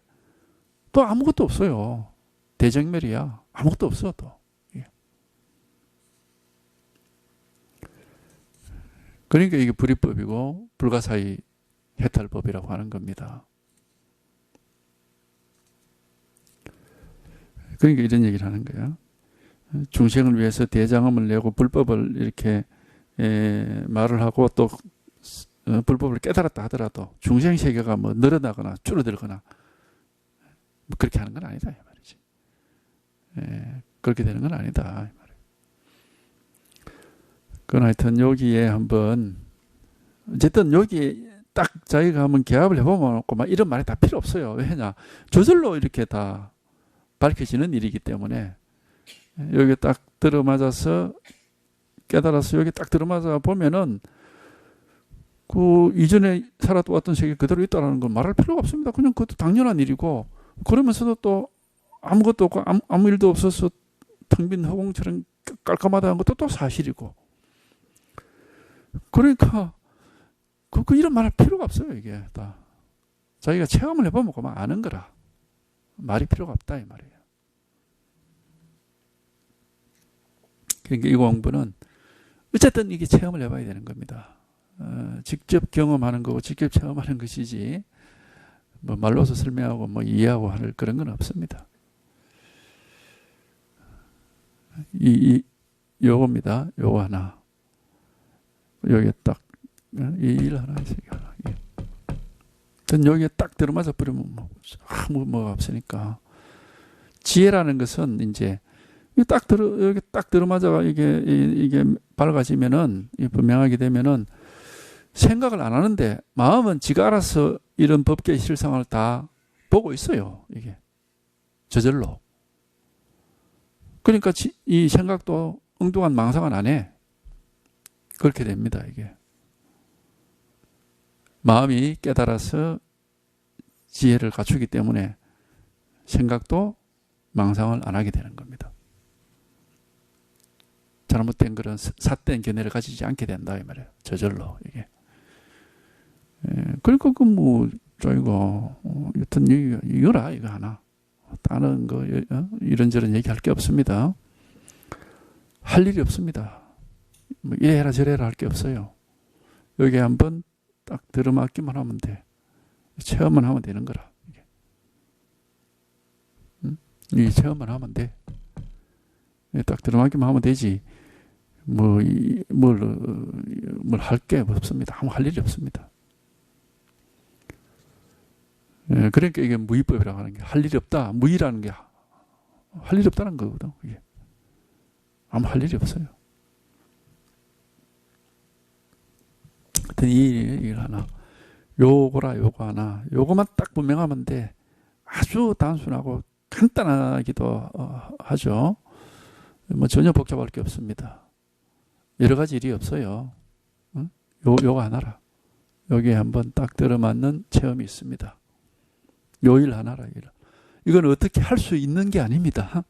또 아무것도 없어요. 대정멸이야. 아무것도 없어 또. 그러니까 이게 불이법이고 불가사의 해탈법이라고 하는 겁니다. 그러니까 이런 얘기를 하는 거예요. 중생을 위해서 대장엄을 내고 불법을 이렇게 말을 하고 또 불법을 깨달았다 하더라도 중생 세계가 뭐 늘어나거나 줄어들거나 뭐 그렇게 하는 건 아니다 이 말이지. 그렇게 되는 건 아니다 이 말이에요. 그건 하여튼 여기에 한번 어쨌든 여기 딱 자기가 한번 개합을 해보면 막 이런 말이 다 필요 없어요. 왜냐 저절로 이렇게 다 밝혀지는 일이기 때문에 여기 딱 들어맞아서 깨달아서 여기 딱 들어맞아 보면은 그 이전에 살아왔던 세계 그대로 있다는 건 말할 필요가 없습니다. 그냥 그것도 당연한 일이고, 그러면서도 또 아무것도 없고 아무 일도 없어서 텅 빈 허공처럼 깔끔하다는 것도 또 사실이고. 그러니까 그 이런 말할 필요가 없어요. 이게 다 자기가 체험을 해보면 그만 아는 거라. 말이 필요가 없다 이 말이에요. 그러니까 이 공부는 어쨌든 이게 체험을 해봐야 되는 겁니다. 직접 경험하는 거고 직접 체험하는 것이지 뭐 말로서 설명하고 뭐 이해하고 할 그런 건 없습니다. 요겁니다. 요거 하나. 여기에 딱 이 일 하나 있어요. 전 여기에 딱 들어맞아 버리면 뭐 아무 뭐가 없으니까. 지혜라는 것은 이제 여기 딱 들어맞아가 이게 밝아지면은 분명하게 되면은 생각을 안 하는데 마음은 지가 알아서 이런 법계의 실상을 다 보고 있어요. 이게 저절로. 그러니까 이 생각도 엉뚱한 망상은 안 해. 그렇게 됩니다. 이게 마음이 깨달아서 지혜를 갖추기 때문에 생각도 망상을 안 하게 되는 겁니다. 잘못된 그런 삿된 견해를 가지지 않게 된다 이 말이에요. 저절로 이게. 그러니까 저희가 여튼 이거라 이거 하나. 다른 거 이런저런 얘기할 게 없습니다. 할 일이 없습니다. 뭐 이래라 저래라 할 게 없어요. 여기 한번 딱 들어맞기만 하면 돼. 체험만 하면 되는 거라. 이 체험만 하면 돼. 딱 들어맞기만 하면 되지. 뭘 할 게 없습니다. 아무 할 일이 없습니다. 그러니까 이게 무의법이라고 하는 게 할 일이 없다. 무의라는 게 할 일이 없다는 거거든. 이게. 아무 할 일이 없어요. 하여튼 일 하나. 요거 하나. 요거만 딱 분명하면 돼. 아주 단순하고 간단하기도 하죠. 뭐 전혀 복잡할 게 없습니다. 여러 가지 일이 없어요. 응? 요거 하나라. 여기에 한번 딱 들어맞는 체험이 있습니다. 요 일 하나라. 이건 어떻게 할 수 있는 게 아닙니다.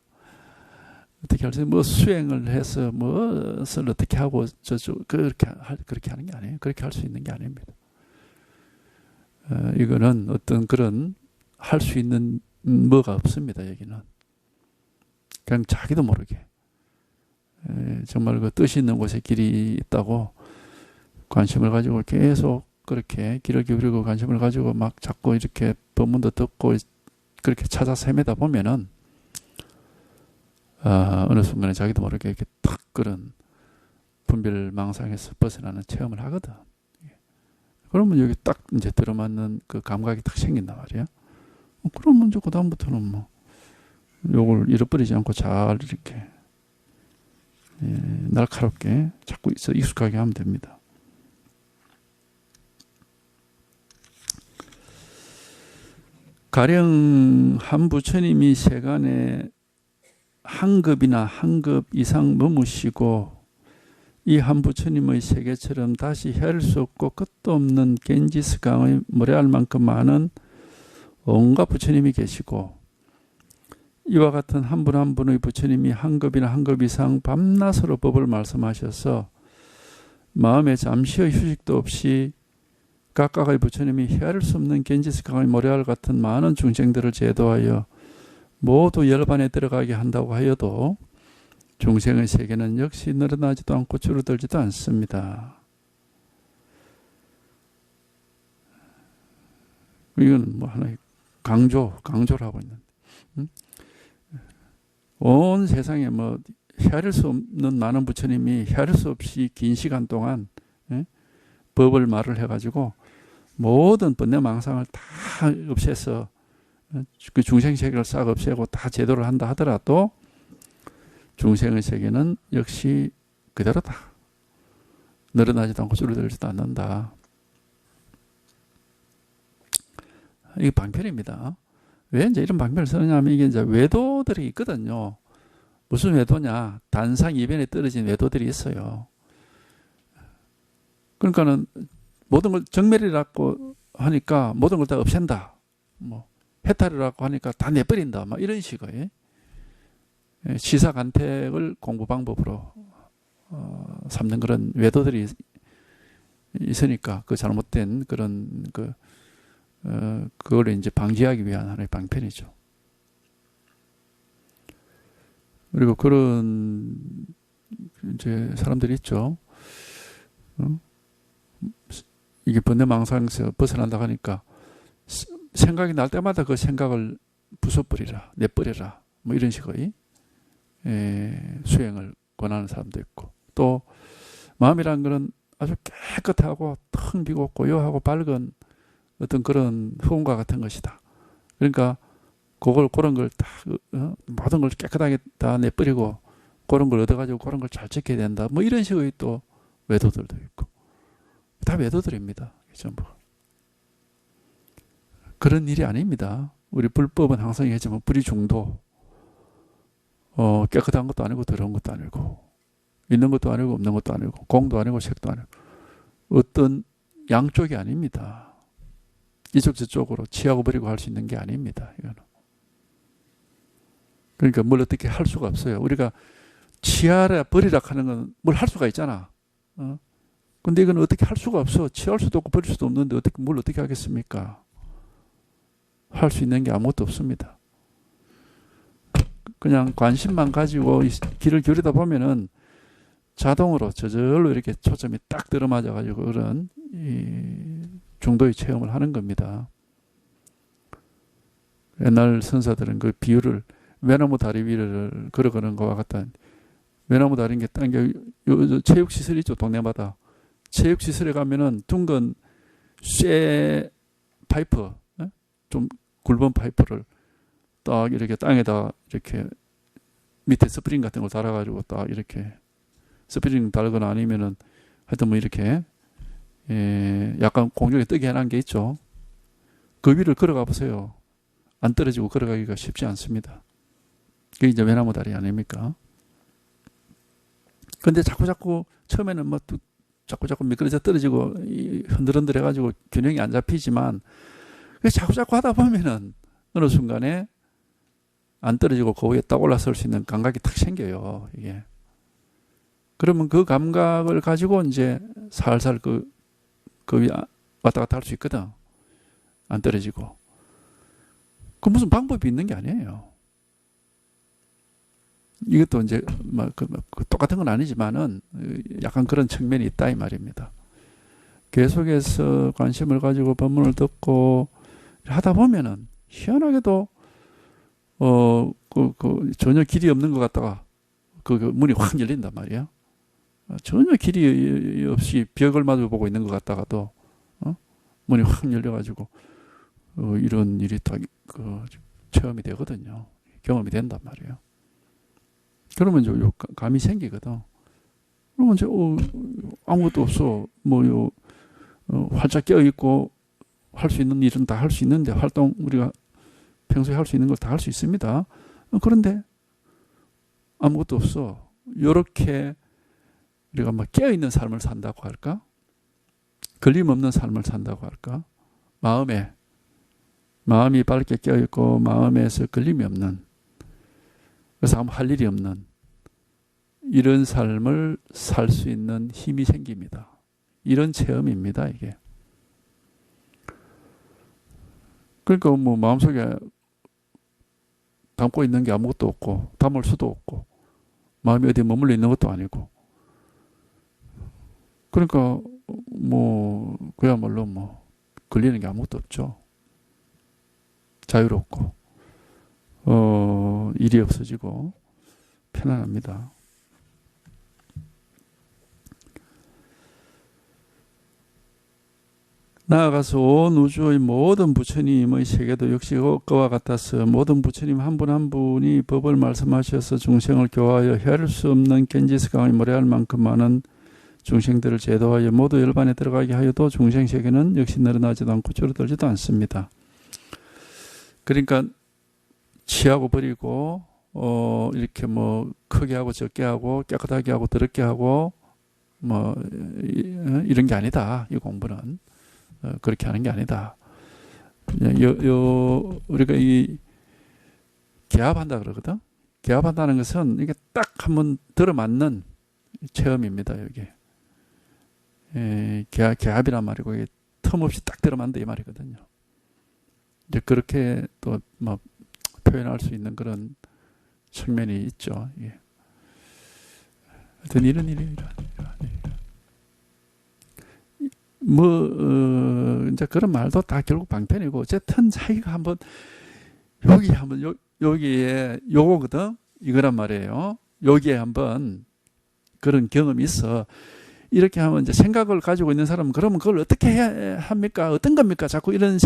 어떻게 할 수 뭐 수행을 해서 무엇을 어떻게 하고 그렇게 하는 게 아니에요. 그렇게 할 수 있는 게 아닙니다. 이거는 어떤 그런 할 수 있는 뭐가 없습니다. 여기는 그냥 자기도 모르게 정말 그 뜻이 있는 곳에 길이 있다고 관심을 가지고 계속 그렇게 길을 기울이고 관심을 가지고 막 자꾸 이렇게 법문도 듣고 그렇게 찾아서 헤매다 보면은 어느 순간에 자기도 모르게 이렇게 딱 그런 분별망상에서 벗어나는 체험을 하거든. 그러면 여기 딱 이제 들어맞는 그 감각이 딱 생긴단 말이야. 그러면 이제 그다음부터는 뭐 요걸 잃어버리지 않고 잘 이렇게 날카롭게 자꾸 있어 익숙하게 하면 됩니다. 가령 한 부처님이 세간에 한 급이나 한 급 이상 머무시고 이 한 부처님의 세계처럼 다시 헤아릴 수 없고 끝도 없는 겐지스 강의 모래알 만큼 많은 온갖 부처님이 계시고 이와 같은 한 분 한 분의 부처님이 한 급이나 한 급 이상 밤낮으로 법을 말씀하셔서 마음에 잠시의 휴식도 없이 각각의 부처님이 헤아릴 수 없는 겐지스 강의 모래알 같은 많은 중생들을 제도하여 모두 열반에 들어가게 한다고 하여도 중생의 세계는 역시 늘어나지도 않고 줄어들지도 않습니다. 이건 뭐 하나의 강조를 하고 있는데, 온 세상에 뭐 헤아릴 수 없는 많은 부처님이 헤아릴 수 없이 긴 시간 동안 법을 말을 해가지고 모든 번뇌 망상을 다 없애서 그 중생 세계를 싹 없애고 다 제도를 한다 하더라도 중생의 세계는 역시 그대로다. 늘어나지도 않고 줄어들지도 않는다. 이게 방편입니다. 왜 이제 이런 방편을 쓰느냐면 이게 이제 외도들이 있거든요. 무슨 외도냐? 단상 이변에 떨어진 외도들이 있어요. 그러니까는 모든 걸 정멸이라고 하니까 모든 걸 다 없앤다. 뭐 해탈이라고 하니까 다 내버린다. 막 이런 식의 시사간택을 공부 방법으로 삼는 그런 외도들이 있으니까 그 잘못된 그런 그걸 이제 방지하기 위한 하나의 방편이죠. 그리고 그런 이제 사람들이 있죠. 이게 번뇌망상에서 벗어난다고 하니까 생각이 날 때마다 그 생각을 부숴버리라, 내버려라, 뭐 이런 식의 수행을 권하는 사람도 있고, 또 마음이란 거는 아주 깨끗하고 텅 비고 고요하고 밝은 어떤 그런 흑음과 같은 것이다. 그러니까 그런 걸 다 모든 걸 깨끗하게 다 내버리고 그런 걸 얻어가지고 그런 걸 잘 지켜야 된다. 뭐 이런 식의 또 외도들도 있고, 다 외도들입니다. 전부 그런 일이 아닙니다. 우리 불법은 항상 얘기했지만 불이 중도, 깨끗한 것도 아니고 더러운 것도 아니고 있는 것도 아니고 없는 것도 아니고 공도 아니고 색도 아니고 어떤 양쪽이 아닙니다. 이쪽 저쪽으로 취하고 버리고 할 수 있는 게 아닙니다. 이거는. 그러니까 뭘 어떻게 할 수가 없어요. 우리가 취하라 버리라 하는 건 뭘 할 수가 있잖아. 근데 이건 어떻게 할 수가 없어. 취할 수도 없고 버릴 수도 없는데 뭘 어떻게 하겠습니까? 할 수 있는 게 아무것도 없습니다. 그냥 관심만 가지고 길을 기울이다 보면은 자동으로 저절로 이렇게 초점이 딱 들어맞아 가지고 그런 중도의 체험을 하는 겁니다. 옛날 선사들은 그 비유를 외나무 다리 위를 걸어가는 것과 같다. 외나무 다리인 게 당겨 체육시설이 있죠. 동네마다. 체육시설에 가면은 둥근 쇠 파이프, 좀 굵은 파이프를 딱 이렇게 땅에다 이렇게 밑에 스프링 같은 걸 달아가지고 딱 이렇게 스프링 달거나 아니면은 하여튼 뭐 이렇게 약간 공중에 뜨게 해놓은 게 있죠. 그 위를 걸어가 보세요. 안 떨어지고 걸어가기가 쉽지 않습니다. 그게 이제 외나무 다리 아닙니까? 근데 자꾸 처음에는 뭐 자꾸 미끄러져 떨어지고 흔들흔들 해가지고 균형이 안 잡히지만 자꾸 하다 보면은 어느 순간에 안 떨어지고 그 위에 딱 올라설 수 있는 감각이 탁 생겨요. 이게. 그러면 그 감각을 가지고 이제 살살 그 위에 왔다 갔다 할 수 있거든. 안 떨어지고. 그 무슨 방법이 있는 게 아니에요. 이것도 이제 똑같은 건 아니지만은 약간 그런 측면이 있다 이 말입니다. 계속해서 관심을 가지고 법문을 듣고 하다 보면은 희한하게도 전혀 길이 없는 것 같다가 그 문이 확 열린단 말이야. 전혀 길이 없이 벽을 마주보고 있는 것 같다가도 문이 확 열려가지고 이런 일이 딱 체험이 되거든요. 경험이 된단 말이에요. 그러면 이제 감이 생기거든. 그러면 이제 아무것도 없어. 활짝 깨어 있고 할 수 있는 일은 다 할 수 있는데 활동 우리가 평소에 할 수 있는 걸 다 할 수 있습니다. 그런데 아무것도 없어. 이렇게 우리가 막 깨어 있는 삶을 산다고 할까? 걸림없는 삶을 산다고 할까? 마음이 밝게 깨어 있고 마음에서 걸림이 없는, 그래서 아무 할 일이 없는 이런 삶을 살 수 있는 힘이 생깁니다. 이런 체험입니다, 이게. 그러니까 마음속에 담고 있는 게 아무것도 없고 담을 수도 없고 마음이 어디에 머물러 있는 것도 아니고, 그러니까 그야말로 걸리는 게 아무것도 없죠. 자유롭고 일이 없어지고 편안합니다. 나아가서 온 우주의 모든 부처님의 세계도 역시 그와 같아서 모든 부처님 한 분 한 분이 법을 말씀하셔서 중생을 교화하여 헤아릴 수 없는 겐지스 강에 모래할 만큼 많은 중생들을 제도하여 모두 열반에 들어가게 하여도 중생 세계는 역시 늘어나지도 않고 줄어들지도 않습니다. 그러니까 취하고 버리고 이렇게 크게 하고 적게 하고 깨끗하게 하고 더럽게 하고 뭐 이런 게 아니다. 이 공부는 그렇게 하는 게 아니다. 우리가 이 개합한다 그러거든. 개합한다는 것은 이게 딱 한번 들어맞는 체험입니다. 여기 개합이란 말이고 이게 틈없이 딱 들어맞는다 이 말이거든요. 이제 그렇게 또 뭐 표현할 수 있는 그런 측면이 있죠. 예. 하여튼 이런 일이 이제 그런 말도 다 결국 방편이고, 어쨌든 자기가 한번 여기에 요거거든. 이거란 말이에요. 여기에 한번 그런 경험이 있어. 이렇게 하면 이제 생각을 가지고 있는 사람은 그러면 그걸 어떻게 해야 합니까? 어떤 겁니까? 자꾸 이런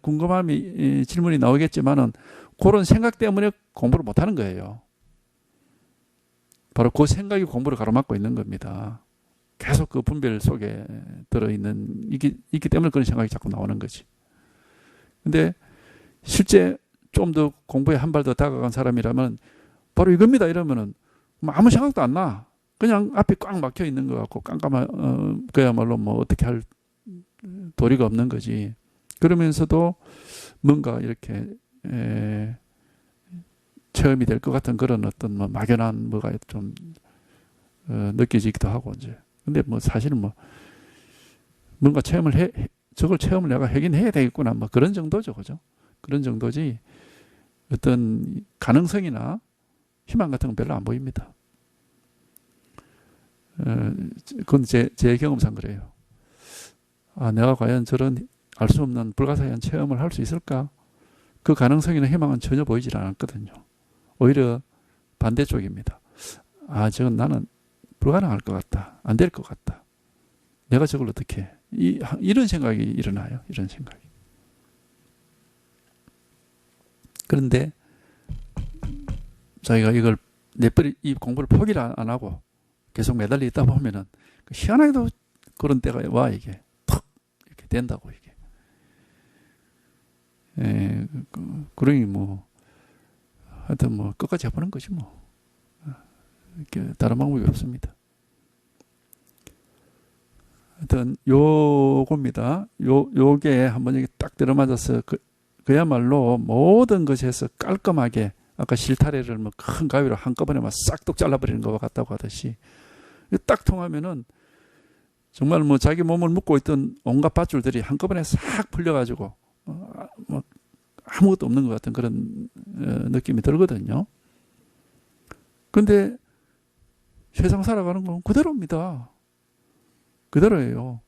궁금함이 질문이 나오겠지만은 그런 생각 때문에 공부를 못 하는 거예요. 바로 그 생각이 공부를 가로막고 있는 겁니다. 계속 그 분별 속에 들어있는 있기 때문에 그런 생각이 자꾸 나오는 거지. 근데 실제 좀 더 공부에 한 발 더 다가간 사람이라면 바로 이겁니다 이러면은 아무 생각도 안 나. 그냥 앞이 꽉 막혀 있는 것 같고 깜깜한 그야말로 뭐 어떻게 할 도리가 없는 거지. 그러면서도 뭔가 이렇게 체험이 될 것 같은 그런 어떤 뭐 막연한 뭐가 좀 느껴지기도 하고 이제. 근데 뭐 사실은 뭐 뭔가 저걸 체험을 내가 하긴 해야 되겠구나 뭐 그런 정도죠, 그죠? 그런 정도지 어떤 가능성이나 희망 같은 건 별로 안 보입니다. 그건 제 경험상 그래요. 아, 내가 과연 저런 알 수 없는 불가사의한 체험을 할 수 있을까? 그 가능성이나 희망은 전혀 보이질 않았거든요. 오히려 반대쪽입니다. 아, 저건 나는 불가능할 것 같다. 안 될 것 같다. 내가 저걸 어떻게 해? 이런 생각이 일어나요. 이런 생각이. 그런데 자기가 이걸 내버리 이 공부를 포기를 안 하고 계속 매달려 있다 보면은 희한하게도 그런 때가 와 이게 턱 이렇게 된다고 이게. 그러니 뭐 하여튼 뭐 끝까지 해보는 거지 뭐. 다른 방법이 없습니다. 하여튼 요겁니다. 요게 한번 여기 딱 들어맞아서 그야말로 모든 것에서 깔끔하게 아까 실타래를 뭐 큰 가위로 한꺼번에 막 싹둑 잘라버리는 것과 같다고 하듯이 딱 통하면은 정말 뭐 자기 몸을 묶고 있던 온갖 밧줄들이 한꺼번에 싹 풀려가지고 뭐 아무것도 없는 것 같은 그런 느낌이 들거든요. 근데 세상 살아가는 건 그대로입니다. 그대로예요.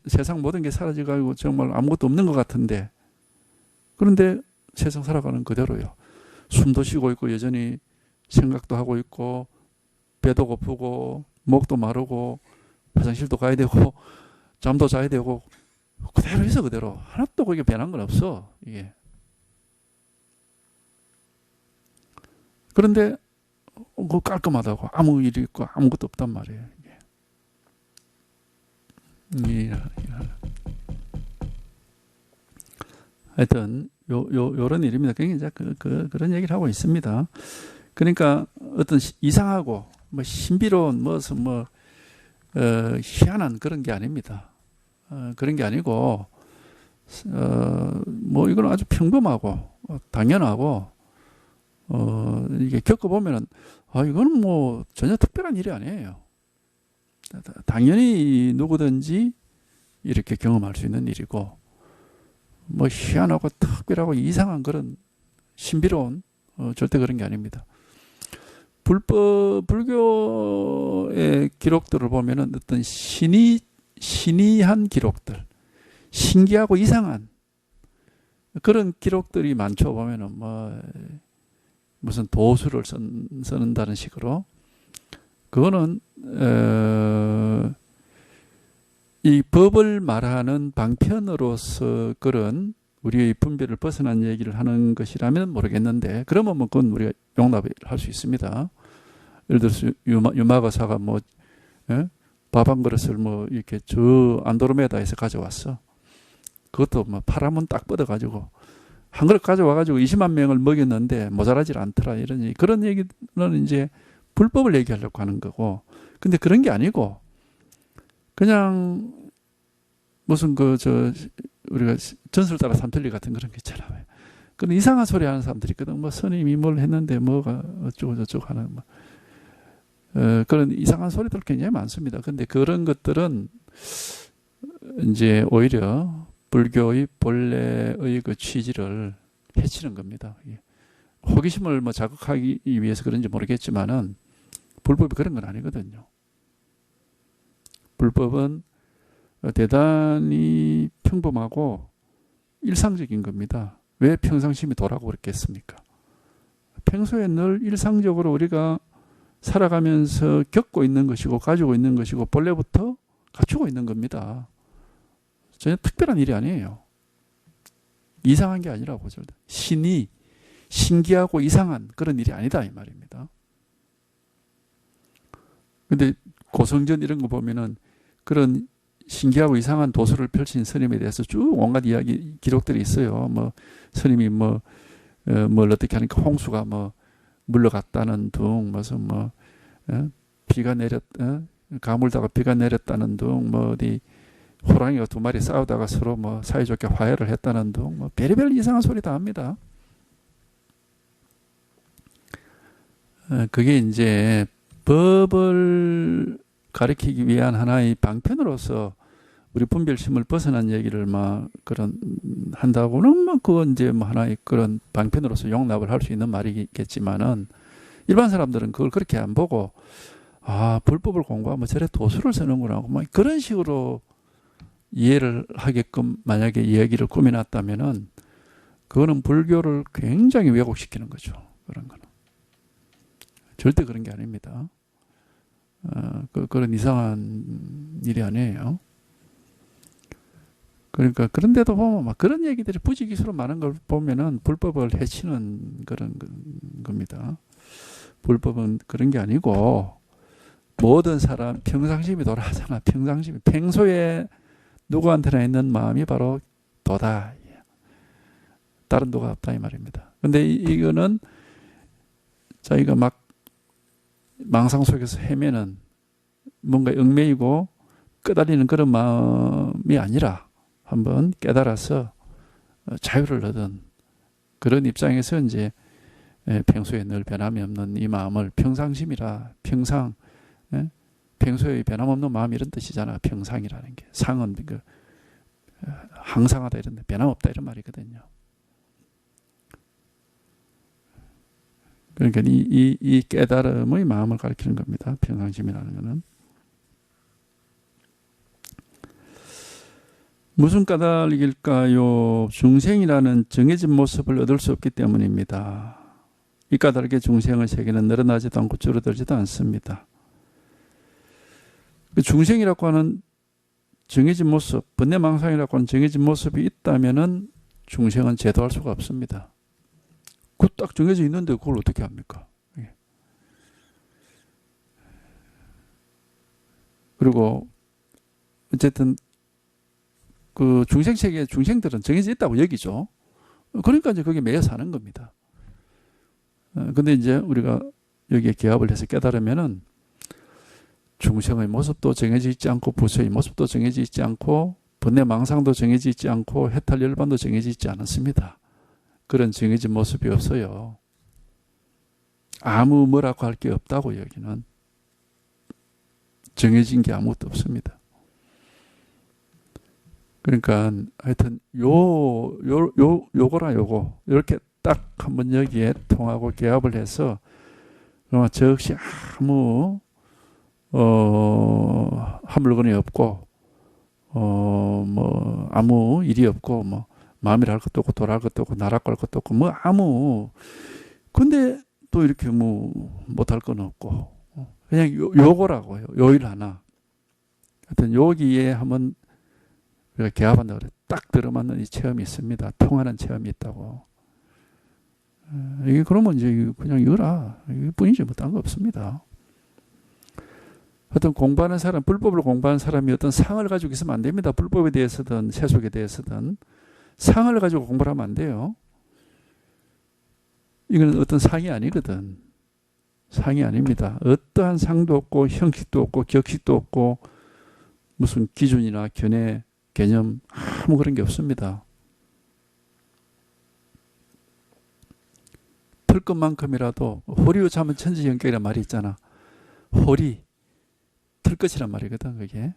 세상 모든 게 사라져가지고 정말 아무것도 없는 것 같은데 그런데 세상 살아가는 그대로요. 숨도 쉬고 있고 여전히 생각도 하고 있고 배도 고프고 목도 마르고 화장실도 가야 되고 잠도 자야 되고 그대로 있어 그대로. 하나도 거기에 변한 건 없어. 이게. 그런데 그 깔끔하다고 아무 일이 있고 아무것도 없단 말이에요. 이게. 하여튼 요런 일입니다. 그러니까 이제 그런 얘기를 하고 있습니다. 그러니까 어떤 이상하고 뭐 신비로운 무슨 뭐 희한한 그런 게 아닙니다. 그런 게 아니고 뭐 이건 아주 평범하고 당연하고 이게 겪어보면은 이거는 뭐 전혀 특별한 일이 아니에요. 당연히 누구든지 이렇게 경험할 수 있는 일이고 뭐 희한하고 특별하고 이상한 그런 신비로운 절대 그런 게 아닙니다. 불교의 기록들을 보면은 어떤 신이한 기록들, 신기하고 이상한 그런 기록들이 많죠. 보면은 뭐 무슨 도수를 쓰는다는 식으로 그거는 이 법을 말하는 방편으로서 그런 우리의 분별을 벗어난 얘기를 하는 것이라면 모르겠는데 그러면 뭐 그건 우리가 용납을 할 수 있습니다. 예를 들어서 유마가사가 뭐 밥 한 그릇을 뭐 이렇게 저 안드로메다에서 가져왔어. 그것도 뭐 파라문 딱 뻗어가지고 한 그릇 가져와가지고 20만 명을 먹였는데 모자라질 않더라. 그런 얘기는 이제 불법을 얘기하려고 하는 거고. 근데 그런 게 아니고 그냥 무슨 우리가 전설 따라 삼천리 같은 그런 게 있잖아요. 그런 이상한 소리 하는 사람들이 있거든. 뭐 스님이 뭘 했는데 뭐가 어쩌고 저쩌고 하는 그런 이상한 소리들 굉장히 많습니다. 근데 그런 것들은 이제 오히려 불교의 본래의 그 취지를 해치는 겁니다. 호기심을 뭐 자극하기 위해서 그런지 모르겠지만은 불법이 그런 건 아니거든요. 불법은 대단히 평범하고 일상적인 겁니다. 왜 평상심이 도라고 그랬겠습니까? 평소에 늘 일상적으로 우리가 살아가면서 겪고 있는 것이고 가지고 있는 것이고 본래부터 갖추고 있는 겁니다. 전혀 특별한 일이 아니에요. 이상한 게 아니라고. 신이 신기하고 이상한 그런 일이 아니다 이 말입니다. 근데 고성전 이런 거 보면은 그런 신기하고 이상한 도서를 펼친 스님에 대해서 쭉 온갖 이야기 기록들이 있어요. 뭐 스님이 뭘 어떻게 하니까 홍수가 물러갔다는 둥, 무슨 비가 가물다가 비가 내렸다는 둥, 어디 호랑이가 두 마리 싸우다가 서로 사이좋게 화해를 했다는 둥, 별의별 이상한 소리 다 합니다. 그게 이제 법을 가리키기 위한 하나의 방편으로서 우리 분별심을 벗어난 얘기를 한다고는 그건 이제 하나의 그런 방편으로서 용납을 할 수 있는 말이겠지만은 일반 사람들은 그걸 그렇게 안 보고 불법을 공부하면 저래 도수를 쓰는구나 하고 그런 식으로 이해를 하게끔 만약에 이야기를 꾸며놨다면은 그거는 불교를 굉장히 왜곡시키는 거죠. 그런 거는 절대 그런 게 아닙니다. 그런 이상한 일이 아니에요. 그러니까 그런데도 보면 그런 얘기들이 부지기수로 많은 걸 보면은 불법을 해치는 그런 겁니다. 불법은 그런 게 아니고 모든 사람 평상심이 도라하잖아. 평상심이 평소에 누구한테나 있는 마음이 바로 도다. 다른 도가 없다 이 말입니다. 근데 이거는 자기가 망상 속에서 헤매는 뭔가 얽매이고 끄달리는 그런 마음이 아니라 한번 깨달아서 자유를 얻은 그런 입장에서 이제 평소에 늘 변함이 없는 이 마음을 평상심이라 평소에 변함없는 마음 이런 뜻이잖아. 평상이라는 게 상은 항상하다 이런 변함없다 이런 말이거든요. 그러니까 이 깨달음의 마음을 가리키는 겁니다. 평상심이라는 것은. 무슨 까닭일까요? 중생이라는 정해진 모습을 얻을 수 없기 때문입니다. 이 까닭의 중생의 세계는 늘어나지도 않고 줄어들지도 않습니다. 중생이라고 하는 정해진 모습, 번뇌망상이라고 하는 정해진 모습이 있다면은 중생은 제도할 수가 없습니다. 그 딱 정해져 있는데 그걸 어떻게 합니까? 그리고 어쨌든 그 중생세계의 중생들은 정해져 있다고 여기죠. 그러니까 이제 거기에 매여 사는 겁니다. 근데 이제 우리가 여기에 개합을 해서 깨달으면은 중생의 모습도 정해져 있지 않고 부처의 모습도 정해져 있지 않고 번뇌망상도 정해져 있지 않고 해탈열반도 정해져 있지 않았습니다. 그런 정해진 모습이 없어요. 아무 뭐라고 할 게 없다고 여기는. 정해진 게 아무것도 없습니다. 그러니까 하여튼 요거라 요거 이렇게 딱 한번 여기에 통하고 개합을 해서 저 역시 아무 한 물건이 없고 아무 일이 없고 마음이라 할 것도 없고 돌아할 것도 없고 나라고 할 것도 없고 근데 또 이렇게 못할 건 없고 그냥 요거라고요. 요 일 하나. 하여튼 여기에 한번 우리가 개합한다고 그래. 딱 들어맞는 이 체험이 있습니다. 통하는 체험이 있다고. 이게 그러면 이제 그냥 이거라. 이뿐이지 딴 거 없습니다. 어떤 공부하는 사람, 불법을 공부하는 사람이 어떤 상을 가지고 있으면 안 됩니다. 불법에 대해서든 세속에 대해서든 상을 가지고 공부를 하면 안 돼요. 이건 어떤 상이 아니거든. 상이 아닙니다. 어떠한 상도 없고 형식도 없고 격식도 없고 무슨 기준이나 견해, 개념 아무 그런 게 없습니다. 틀 것만큼이라도 호리우참은 천지연격이란 말이 있잖아. 호리, 틀 것이란 말이거든 그게.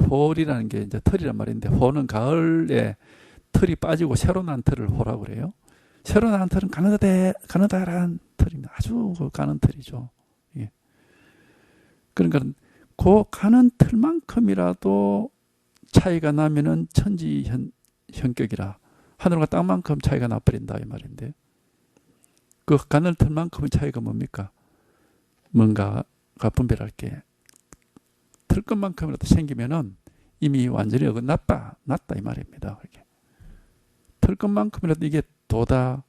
홀이라는 게 이제 털이란 말인데, 호는 가을에 털이 빠지고 새로 난 털을 호라고 그래요. 새로 난 털은 가느다란 털입니다. 아주 가는 털이죠. 예. 그러니까 그 가는 털만큼이라도 차이가 나면은 천지현격이라, 하늘과 땅만큼 차이가 나버린다 이 말인데, 그 가는 털만큼의 차이가 뭡니까? 뭔가가 분별할 게 틀 것만큼이라도 생기면은 이미 완전히 어긋났다 이 말입니다. 틀 것만큼이라도 이게 도다,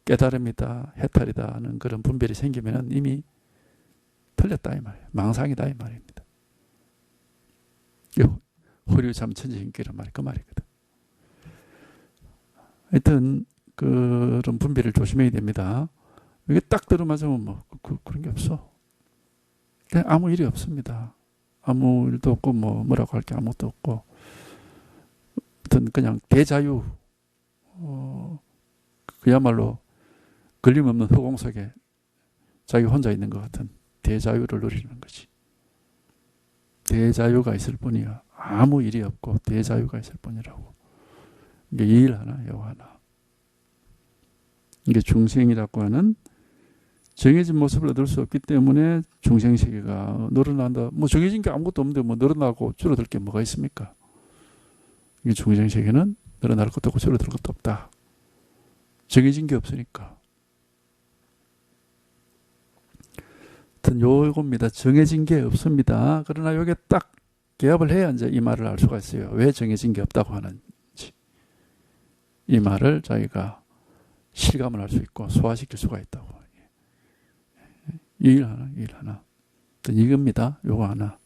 깨달음이다, 해탈이다 하는 그런 분별이 생기면은 이미 틀렸다 이 말이에요. 망상이다 이 말입니다. 호리우참 천지인기란 말이 그 말이거든. 하여튼 그런 분별을 조심해야 됩니다. 이게 딱 들어맞으면 뭐 그런 게 없어. 그냥 아무 일이 없습니다. 아무 일도 없고 뭐라고 할 게 아무것도 없고, 하여튼 그냥 대자유, 그야말로 걸림없는 허공 속에 자기 혼자 있는 것 같은 대자유를 누리는 거지. 대자유가 있을 뿐이야. 아무 일이 없고 대자유가 있을 뿐이라고. 이게 일 하나, 요 하나. 이게 중생이라고 하는 정해진 모습을 얻을 수 없기 때문에 중생세계가 늘어난다. 뭐 정해진 게 아무것도 없는데 뭐 늘어나고 줄어들 게 뭐가 있습니까? 이게 중생세계는 늘어날 것도 없고 줄어들 것도 없다. 정해진 게 없으니까. 하여튼 요겁니다. 정해진 게 없습니다. 그러나 요게 딱 개합을 해야 이제 이 말을 알 수가 있어요. 왜 정해진 게 없다고 하는지. 이 말을 자기가 실감을 할 수 있고 소화시킬 수가 있다고. 이 일 하나. 이겁니다. 요거 하나.